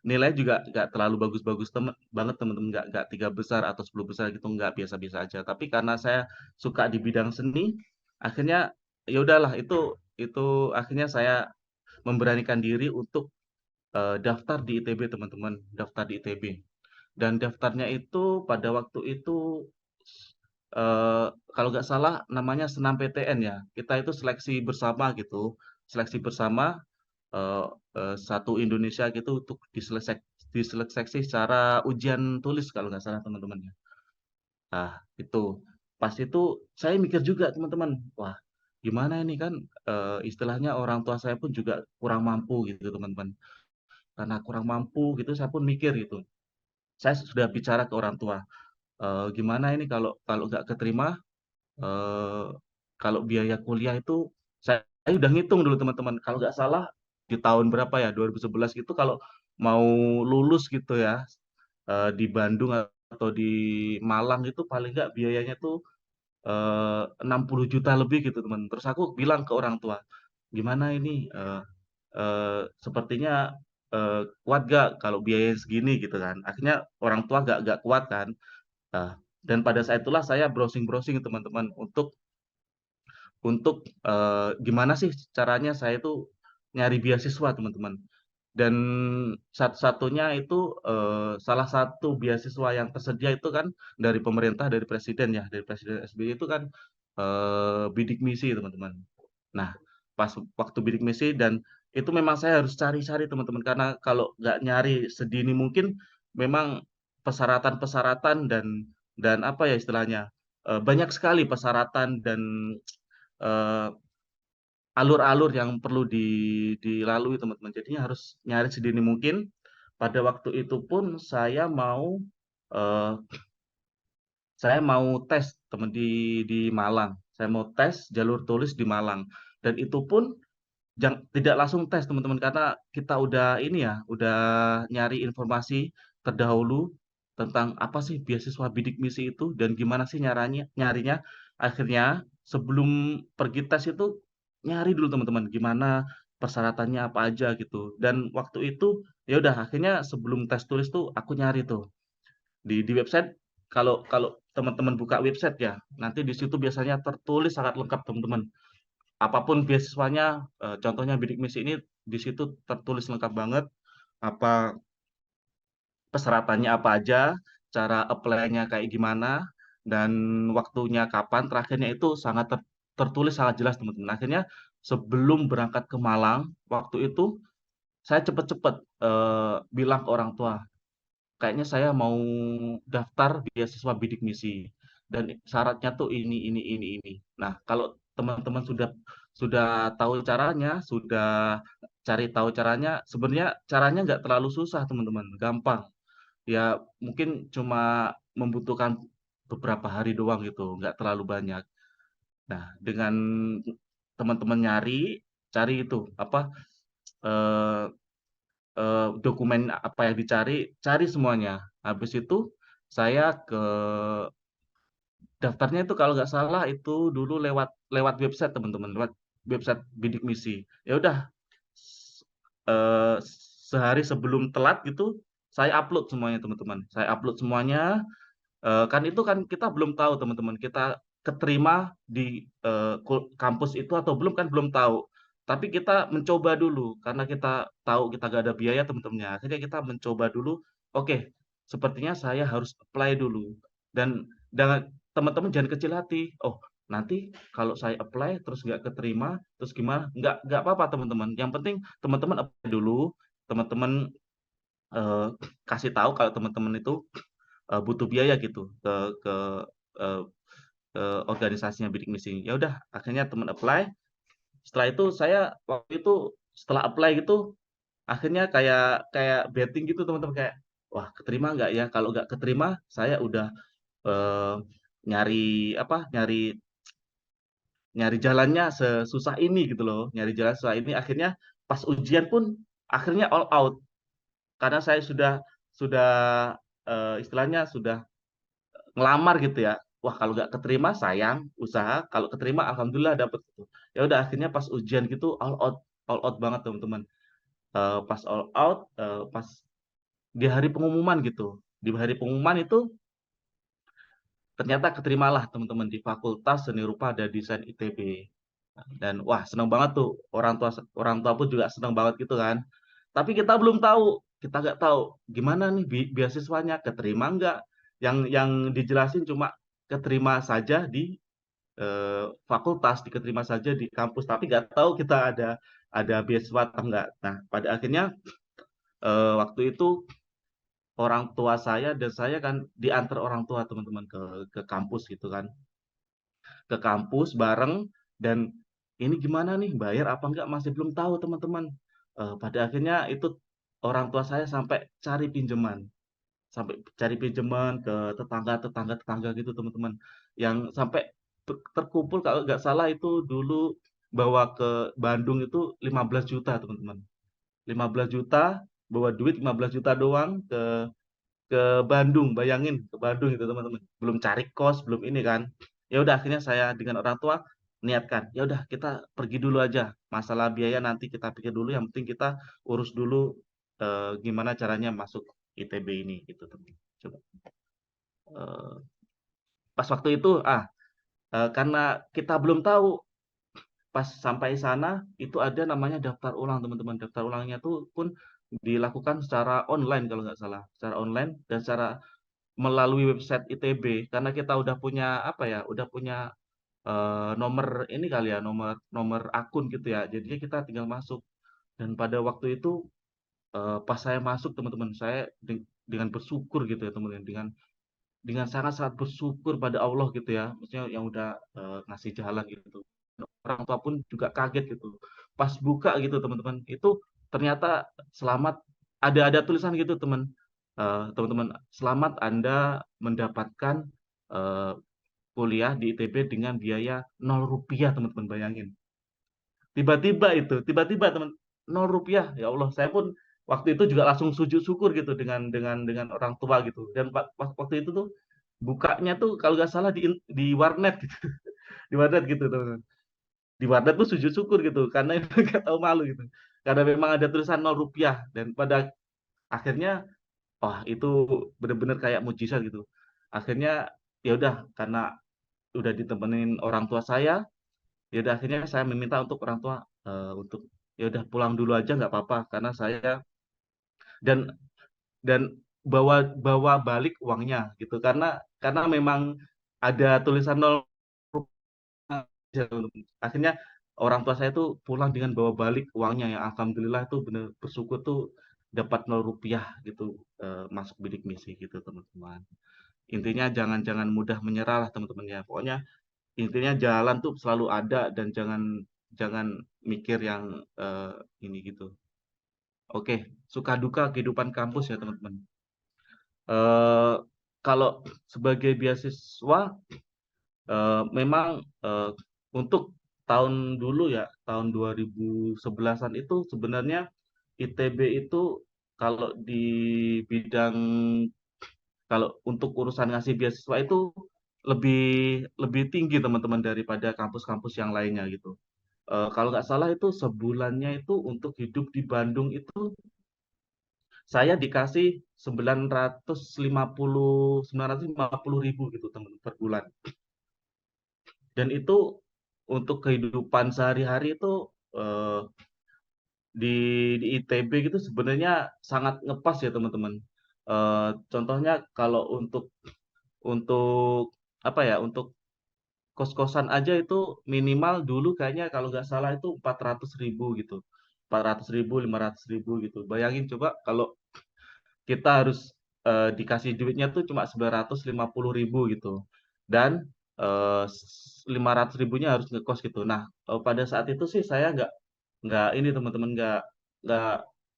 nilai juga nggak terlalu bagus-bagus banget teman-teman, nggak 3 besar atau 10 besar gitu, nggak, biasa-biasa aja. Tapi karena saya suka di bidang seni, akhirnya ya udahlah, itu akhirnya saya memberanikan diri untuk daftar di ITB teman-teman, daftar di ITB. Dan daftarnya itu pada waktu itu kalau nggak salah namanya senam PTN ya. Kita itu seleksi bersama gitu, seleksi bersama eee satu Indonesia gitu untuk diseleksi secara ujian tulis kalau nggak salah teman-teman ya. Nah itu, pas itu saya mikir juga teman-teman, wah gimana ini kan, istilahnya orang tua saya pun juga kurang mampu gitu teman-teman. Karena kurang mampu gitu saya pun mikir gitu. Saya sudah bicara ke orang tua, gimana ini kalau kalau nggak keterima, eee, kalau biaya kuliah itu saya udah ngitung dulu teman-teman, kalau nggak salah di tahun berapa ya, 2011 gitu kalau mau lulus gitu ya, di Bandung atau di Malang itu paling nggak biayanya tuh, 60 juta lebih gitu teman. Terus aku bilang ke orang tua, "Gimana ini, sepertinya, kuat nggak kalau biayanya segini?" Gitu kan. Akhirnya orang tua nggak kuat kan. Nah, dan pada saat itulah saya browsing-browsing teman-teman untuk, gimana sih caranya saya itu nyari beasiswa teman-teman. Dan satu-satunya itu, salah satu beasiswa yang tersedia itu kan dari pemerintah, dari presiden ya, dari Presiden SBY itu kan, bidik misi teman-teman. Nah, pas waktu bidik misi dan itu memang saya harus cari-cari teman-teman, karena kalau nggak nyari sedini mungkin memang persyaratan-persyaratan dan apa ya istilahnya, banyak sekali persyaratan dan, eee, alur-alur yang perlu dilalui teman-teman. Jadinya harus nyari sedini mungkin. Pada waktu itu pun eee, saya mau tes teman di Malang. Saya mau tes jalur tulis di Malang dan itu pun tidak langsung tes teman-teman, karena kita udah ini ya, udah nyari informasi terdahulu tentang apa sih beasiswa bidik misi itu dan gimana sih nyarinya. Akhirnya sebelum pergi tes itu nyari dulu teman-teman, gimana persyaratannya apa aja gitu. Dan waktu itu ya udah akhirnya sebelum tes tulis tuh aku nyari tuh di website. Kalau kalau teman-teman buka website ya, nanti di situ biasanya tertulis sangat lengkap teman-teman. Apapun beasiswanya, contohnya bidik misi ini di situ tertulis lengkap banget, apa persyaratannya apa aja, cara apply-nya kayak gimana, dan waktunya kapan, terakhirnya itu sangat tertulis sangat jelas teman-teman. Akhirnya sebelum berangkat ke Malang, waktu itu saya cepet-cepet, bilang ke orang tua, "Kayaknya saya mau daftar beasiswa bidik misi, dan syaratnya tuh ini." Nah, kalau teman-teman sudah tahu caranya, sudah cari tahu caranya, sebenarnya caranya nggak terlalu susah teman-teman, gampang. Ya mungkin cuma membutuhkan beberapa hari doang gitu, nggak terlalu banyak. Nah, dengan teman-teman cari itu, apa, eee dokumen apa yang dicari, cari semuanya. Habis itu saya daftarnya itu kalau nggak salah itu dulu lewat lewat website teman-teman, lewat website bidik misi. Ya udah, s sehari sebelum telat gitu, saya upload semuanya teman-teman. Saya upload semuanya, kan itu kan kita belum tahu teman-teman, kita keterima di, kampus itu atau belum kan belum tahu. Tapi kita mencoba dulu, karena kita tahu kita nggak ada biaya teman-teman ya, akhirnya kita mencoba dulu, oke, sepertinya saya harus apply dulu. Dan teman-teman jangan kecil hati, "Oh, nanti kalau saya apply terus nggak keterima, terus gimana?" Nggak apa-apa teman-teman, yang penting teman-teman apply dulu, teman-teman, eee, kasih tahu kalau teman-teman itu butuh biaya gitu eee, ke organisasinya bidik misi. Ya udah akhirnya temen apply, setelah itu saya waktu itu setelah apply gitu, akhirnya kayak kayak betting gitu teman-teman, kayak, "Wah keterima nggak ya?" Kalau nggak keterima, saya udah, eee, nyari apa, nyari nyari jalannya sesusah ini gitu loh, nyari jalan susah ini, akhirnya pas ujian pun akhirnya all out. Karena saya sudah, istilahnya sudah ngelamar gitu ya. Wah kalau nggak keterima sayang usaha, kalau keterima alhamdulillah dapet gitu. Ya udah akhirnya pas ujian gitu all out banget teman-teman. Pas all out, pas di hari pengumuman gitu. Di hari pengumuman itu ternyata keterimalah teman-teman di Fakultas Seni Rupa dan Desain ITB. Dan wah seneng banget tuh orang tua pun juga seneng banget gitu kan. Tapi kita nggak tahu gimana nih beasiswanya keterima nggak. Yang dijelasin cuma keterima saja di fakultas, diketerima saja di kampus, tapi nggak tahu kita ada beasiswa atau enggak. Nah, pada akhirnya waktu itu orang tua saya dan saya kan diantar orang tua teman-teman ke kampus gitu kan, ke kampus bareng dan ini gimana nih bayar apa enggak masih belum tahu teman-teman. Pada akhirnya itu orang tua saya sampai cari pinjaman ke tetangga gitu teman-teman, yang sampai terkumpul kalau nggak salah itu dulu bawa ke Bandung itu 15 juta teman-teman, 15 juta, bawa duit 15 juta doang ke Bandung, bayangin ke Bandung itu teman-teman, belum cari kos, belum ini kan. Ya udah akhirnya saya dengan orang tua niatkan, ya udah kita pergi dulu aja, masalah biaya nanti kita pikir dulu, yang penting kita urus dulu gimana caranya masuk ITB ini gitu teman. Coba eh, pas waktu itu karena kita belum tahu, pas sampai sana itu ada namanya daftar ulang teman-teman. Daftar ulangnya tuh pun dilakukan secara online kalau nggak salah, secara online dan secara melalui website ITB, karena kita udah punya apa ya, udah punya nomor ini kali ya, nomor nomor akun gitu ya. Jadinya kita tinggal masuk. Dan pada waktu itu pas saya masuk teman-teman, saya dengan bersyukur gitu ya teman-teman, dengan sangat-sangat bersyukur pada Allah gitu ya, maksudnya yang udah ngasih jalan gitu. Orang tua pun juga kaget gitu. Pas buka gitu teman-teman, itu ternyata selamat, ada tulisan gitu teman-teman, selamat Anda mendapatkan eh, kuliah di ITB dengan biaya 0 rupiah teman-teman, bayangin. Tiba-tiba teman, 0 rupiah, ya Allah, saya pun waktu itu juga langsung sujud syukur gitu dengan orang tua gitu. Dan waktu itu tuh bukanya tuh kalau nggak salah di warnet gitu, di warnet gitu teman-teman. Di warnet tuh sujud syukur gitu karena nggak tahu malu gitu. Karena memang ada tulisan 0 rupiah dan pada akhirnya wah itu benar-benar kayak mujizat gitu. Akhirnya ya udah karena udah ditemenin orang tua saya, ya udah akhirnya saya meminta untuk orang tua untuk ya udah pulang dulu aja nggak apa-apa karena saya dan dan bawa bawa balik uangnya gitu karena memang ada tulisan 0 rupiah. Akhirnya orang tua saya tuh pulang dengan bawa balik uangnya yang alhamdulillah tuh bener bersyukur tuh dapat 0 rupiah gitu masuk bidik misi gitu teman-teman. Intinya jangan mudah menyerah lah teman-teman ya. Pokoknya intinya jalan tuh selalu ada dan jangan jangan mikir yang ini gitu. Oke, suka duka kehidupan kampus ya teman-teman. Eh, Kalau sebagai beasiswa memang untuk tahun dulu ya, tahun 2011-an itu sebenarnya ITB itu kalau di bidang kalau untuk urusan ngasih beasiswa itu lebih lebih tinggi teman-teman daripada kampus-kampus yang lainnya gitu. Kalau nggak salah itu sebulannya itu untuk hidup di Bandung itu saya dikasih 950 ribu gitu teman per bulan. Dan itu untuk kehidupan sehari-hari itu eh, di ITB gitu sebenarnya sangat ngepas ya teman-teman. Contohnya kalau untuk apa ya, untuk kos-kosan aja itu minimal dulu kayaknya kalau nggak salah itu 400 ribu gitu, 400 ribu, 500 ribu gitu. Bayangin coba kalau kita harus dikasih duitnya tuh cuma 950 ribu gitu, dan 500 ribunya harus ngekos gitu. Nah, pada saat itu sih saya nggak ini teman-teman, nggak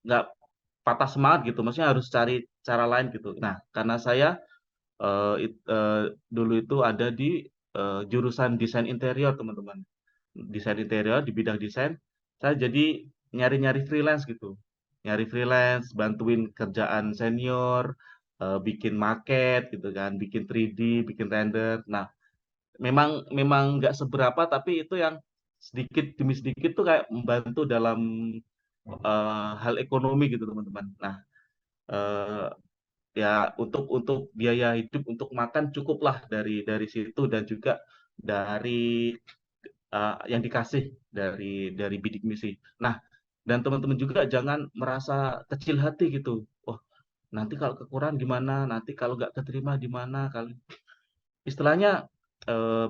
nggak patah semangat gitu, maksudnya harus cari cara lain gitu. Nah, karena saya dulu itu ada di jurusan desain interior teman-teman, desain interior di bidang desain, saya jadi nyari-nyari freelance gitu, nyari freelance bantuin kerjaan senior, bikin maket gitu kan, bikin 3D, bikin render. Nah, memang memang nggak seberapa tapi itu yang sedikit demi sedikit tuh kayak membantu dalam hal ekonomi gitu teman-teman. Nah, eh, ya untuk biaya hidup untuk makan cukuplah dari situ dan juga dari yang dikasih dari bidik misi. Nah, dan teman-teman juga jangan merasa kecil hati gitu. Oh, nanti kalau kekurangan gimana? Nanti kalau nggak keterima gimana? Kalau istilahnya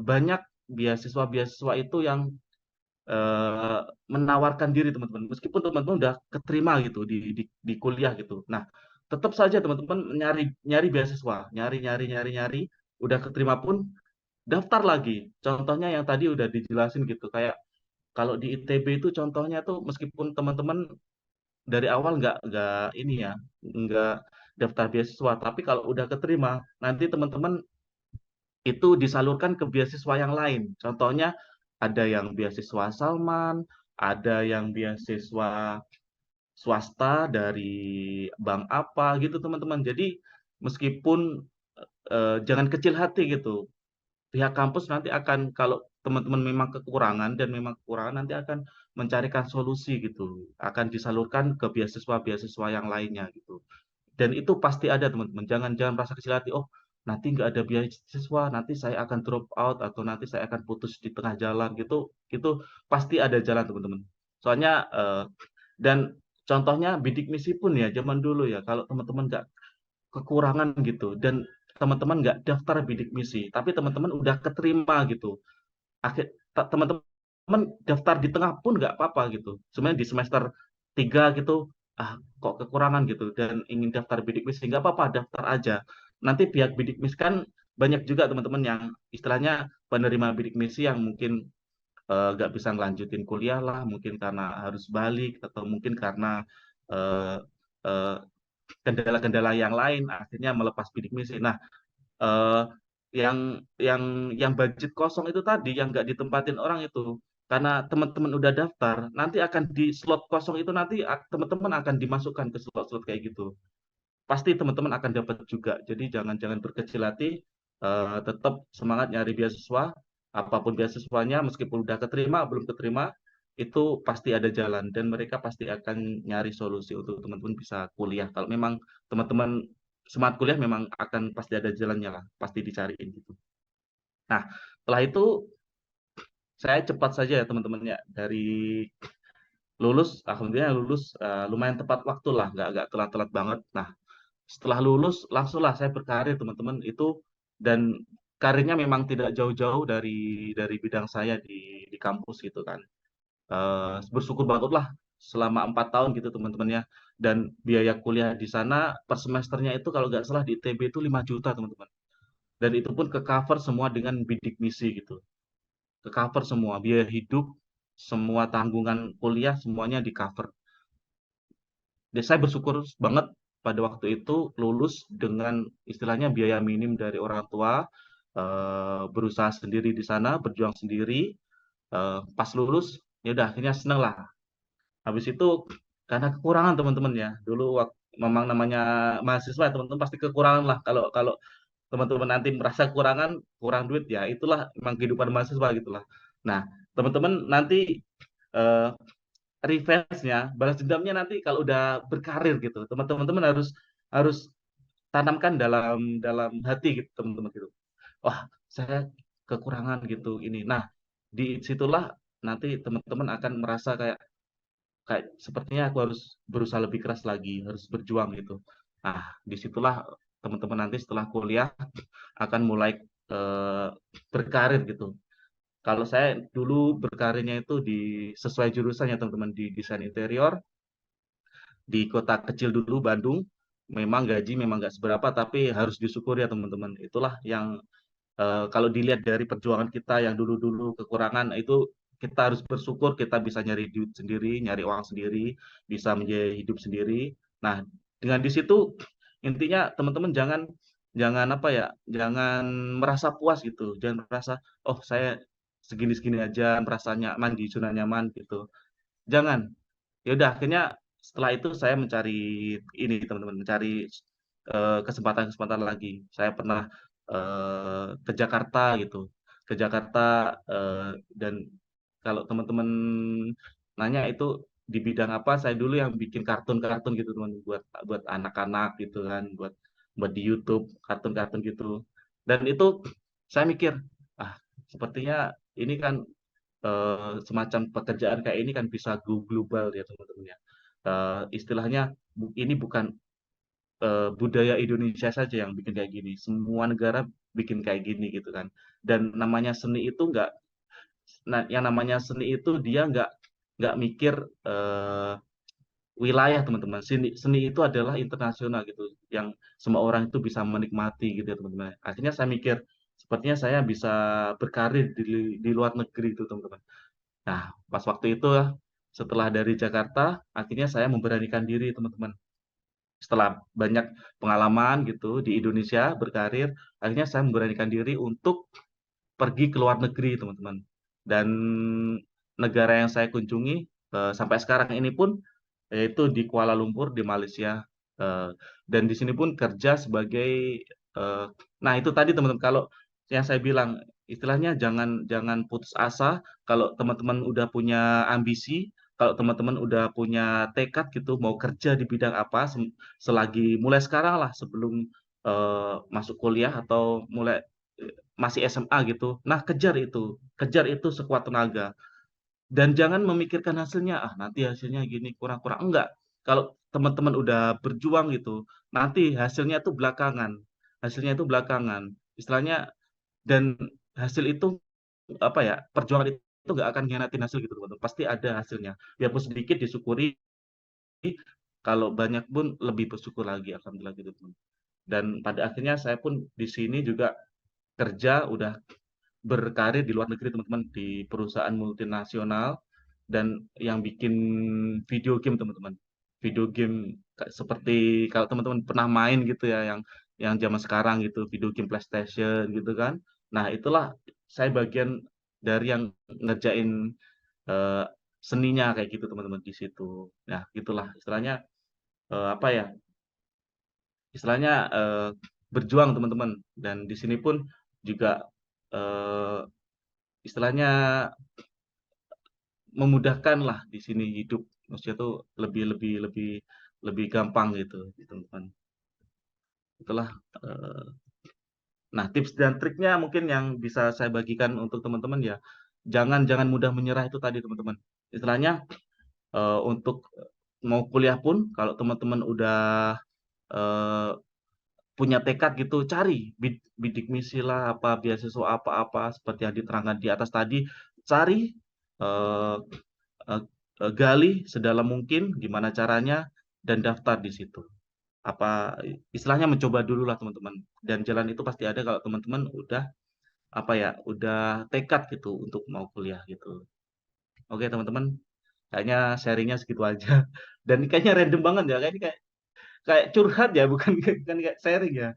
banyak beasiswa-beasiswa itu yang eh, menawarkan diri teman-teman. Meskipun teman-teman udah keterima gitu di kuliah gitu. Nah, tetap saja teman-teman nyari nyari beasiswa, nyari, udah keterima pun daftar lagi. Contohnya yang tadi udah dijelasin gitu, kayak kalau di ITB itu contohnya tuh meskipun teman-teman dari awal nggak ini ya, nggak daftar beasiswa, tapi kalau udah keterima, nanti teman-teman itu disalurkan ke beasiswa yang lain. Contohnya ada yang beasiswa Salman, ada yang beasiswa swasta dari bank apa gitu teman-teman. Jadi meskipun jangan kecil hati gitu. Pihak kampus nanti akan kalau teman-teman memang kekurangan dan memang kekurangan nanti akan mencarikan solusi gitu. Akan disalurkan ke beasiswa-beasiswa yang lainnya gitu. Dan itu pasti ada teman-teman. Jangan jangan merasa kecil hati. Oh, nanti nggak ada beasiswa, nanti saya akan drop out atau nanti saya akan putus di tengah jalan gitu. Itu pasti ada jalan teman-teman. Soalnya dan contohnya bidik misi pun ya zaman dulu ya. Kalau teman-teman nggak kekurangan gitu dan teman-teman nggak daftar bidik misi, tapi teman-teman udah keterima gitu. Teman-teman daftar di tengah pun nggak apa-apa gitu. Sebenarnya di semester 3 gitu, kok kekurangan gitu dan ingin daftar bidik misi, nggak apa-apa, daftar aja. Nanti pihak bidik misi kan banyak juga teman-teman yang istilahnya penerima bidik misi yang mungkin nggak bisa ngelanjutin kuliah lah, mungkin karena harus balik atau mungkin karena eh, eh, kendala-kendala yang lain akhirnya melepas bidik misi. Nah, eh, yang budget kosong itu tadi yang nggak ditempatin orang itu karena teman-teman udah daftar, nanti akan di slot kosong itu nanti teman-teman akan dimasukkan ke slot-slot kayak gitu. Pasti teman-teman akan dapat juga. Jadi jangan-jangan berkecil hati, tetap semangat nyari beasiswa, apapun beasiswanya, meskipun udah keterima, belum keterima, itu pasti ada jalan dan mereka pasti akan nyari solusi untuk teman-teman bisa kuliah. Kalau memang teman-teman semangat kuliah memang akan pasti ada jalannya lah, pasti dicariin gitu. Nah, setelah itu saya cepat saja ya teman-teman ya dari lulus, alhamdulillah lulus lumayan tepat waktu lah, nggak telat-telat banget. Nah, setelah lulus langsunglah saya berkarir teman-teman itu dan karirnya memang tidak jauh-jauh dari bidang saya di kampus gitu kan. Bersyukur banget lah selama 4 tahun gitu teman-teman ya. Dan biaya kuliah di sana per semesternya itu kalau nggak salah di ITB itu 5 juta teman-teman. Dan itu pun ke cover semua dengan bidik misi gitu. Ke cover semua biaya hidup, semua tanggungan kuliah semuanya di cover. Dan saya bersyukur banget pada waktu itu lulus dengan istilahnya biaya minim dari orang tua, berusaha sendiri di sana, berjuang sendiri. Pas lulus, ya udah akhirnya seneng lah. Habis itu karena kekurangan teman-teman ya, dulu memang namanya mahasiswa teman-teman pasti kekurangan lah. Kalau kalau teman-teman nanti merasa kekurangan, kurang duit ya, itulah memang kehidupan mahasiswa gitulah. Nah, teman-teman nanti eh, revenge-nya, balas dendamnya nanti kalau udah berkarir gitu. Teman-teman harus harus tanamkan dalam dalam hati gitu, teman-teman gitu. Wah, saya kekurangan gitu ini. Nah, di situlah nanti teman-teman akan merasa kayak kayak sepertinya aku harus berusaha lebih keras lagi, harus berjuang gitu. Nah, disitulah teman-teman nanti setelah kuliah akan mulai eh, berkarir gitu. Kalau saya dulu berkarirnya itu di sesuai jurusan ya teman-teman di desain interior di kota kecil dulu Bandung. Memang gaji memang nggak seberapa tapi harus disyukuri ya teman-teman. Itulah yang kalau dilihat dari perjuangan kita yang dulu-dulu kekurangan itu kita harus bersyukur kita bisa nyari duit sendiri, nyari uang sendiri, bisa menjadi hidup sendiri. Nah, dengan di situ intinya teman-teman jangan jangan apa ya, jangan merasa puas gitu, jangan merasa oh saya segini-segini aja merasa nyaman di zona nyaman gitu. Jangan. Ya udah akhirnya setelah itu saya mencari ini teman-teman, mencari kesempatan-kesempatan lagi. Saya pernah ke Jakarta gitu. Ke Jakarta dan kalau teman-teman nanya itu di bidang apa, saya dulu yang bikin kartun-kartun gitu teman, buat anak-anak gitu kan, buat di YouTube kartun-kartun gitu. Dan itu saya mikir, ah sepertinya ini kan semacam pekerjaan kayak ini kan bisa go global ya teman-teman ya. Istilahnya ini bukan budaya Indonesia saja yang bikin kayak gini, semua negara bikin kayak gini gitu kan. Dan namanya seni itu nggak, nah yang namanya seni itu dia nggak mikir eh, wilayah teman-teman. Seni itu adalah internasional gitu, yang semua orang itu bisa menikmati gitu ya teman-teman. Akhirnya saya mikir, sepertinya saya bisa berkarir di luar negeri itu teman-teman. Nah, pas waktu itu setelah dari Jakarta, akhirnya saya memberanikan diri teman-teman. Setelah banyak pengalaman gitu di Indonesia berkarir, akhirnya saya memberanikan diri untuk pergi ke luar negeri teman-teman. Dan negara yang saya kunjungi sampai sekarang ini pun yaitu di Kuala Lumpur di Malaysia. Eh, dan di sini pun kerja sebagai nah itu tadi teman-teman, kalau yang saya bilang istilahnya jangan jangan putus asa. Kalau teman-teman udah punya ambisi, kalau teman-teman udah punya tekad gitu mau kerja di bidang apa, selagi mulai sekarang lah, sebelum masuk kuliah atau mulai masih SMA gitu. Nah, kejar itu sekuat tenaga. Dan jangan memikirkan hasilnya, ah nanti hasilnya gini kurang-kurang. Enggak. Kalau teman-teman udah berjuang gitu, nanti hasilnya itu belakangan. Hasilnya itu belakangan. Istilahnya, dan hasil itu apa ya, perjuangan itu nggak akan ngianatin hasil gitu teman-teman. Pasti ada hasilnya. Biarpun sedikit disyukuri, kalau banyak pun lebih bersyukur lagi, alhamdulillah gitu teman. Dan pada akhirnya saya pun di sini juga kerja, udah berkarir di luar negeri teman-teman, di perusahaan multinasional, dan yang bikin video game teman-teman. Video game seperti kalau teman-teman pernah main gitu ya, yang zaman sekarang gitu, video game PlayStation gitu kan. Nah, itulah saya bagian dari yang ngerjain eh, seninya kayak gitu teman-teman di situ. Nah, gitulah istilahnya, apa ya? Istilahnya berjuang teman-teman, dan di sini pun juga eh, istilahnya memudahkan lah di sini hidup, maksudnya tuh lebih lebih lebih lebih gampang gitu teman-teman. Itulah eh, nah, tips dan triknya mungkin yang bisa saya bagikan untuk teman-teman ya, jangan jangan mudah menyerah itu tadi teman-teman. Istilahnya untuk mau kuliah pun kalau teman-teman udah eh, punya tekad gitu, cari bidik misi lah, apa beasiswa apa-apa seperti yang diterangkan di atas tadi, cari eh, eh, gali sedalam mungkin gimana caranya, dan daftar di situ. Apa istilahnya, mencoba dulu lah teman-teman. Dan jalan itu pasti ada kalau teman-teman udah apa ya, udah tekad gitu untuk mau kuliah gitu. Oke teman-teman, kayaknya sharingnya segitu aja. Dan kayaknya random banget ya, kayak kayak kayak curhat ya, bukan bukan kayak sharing ya.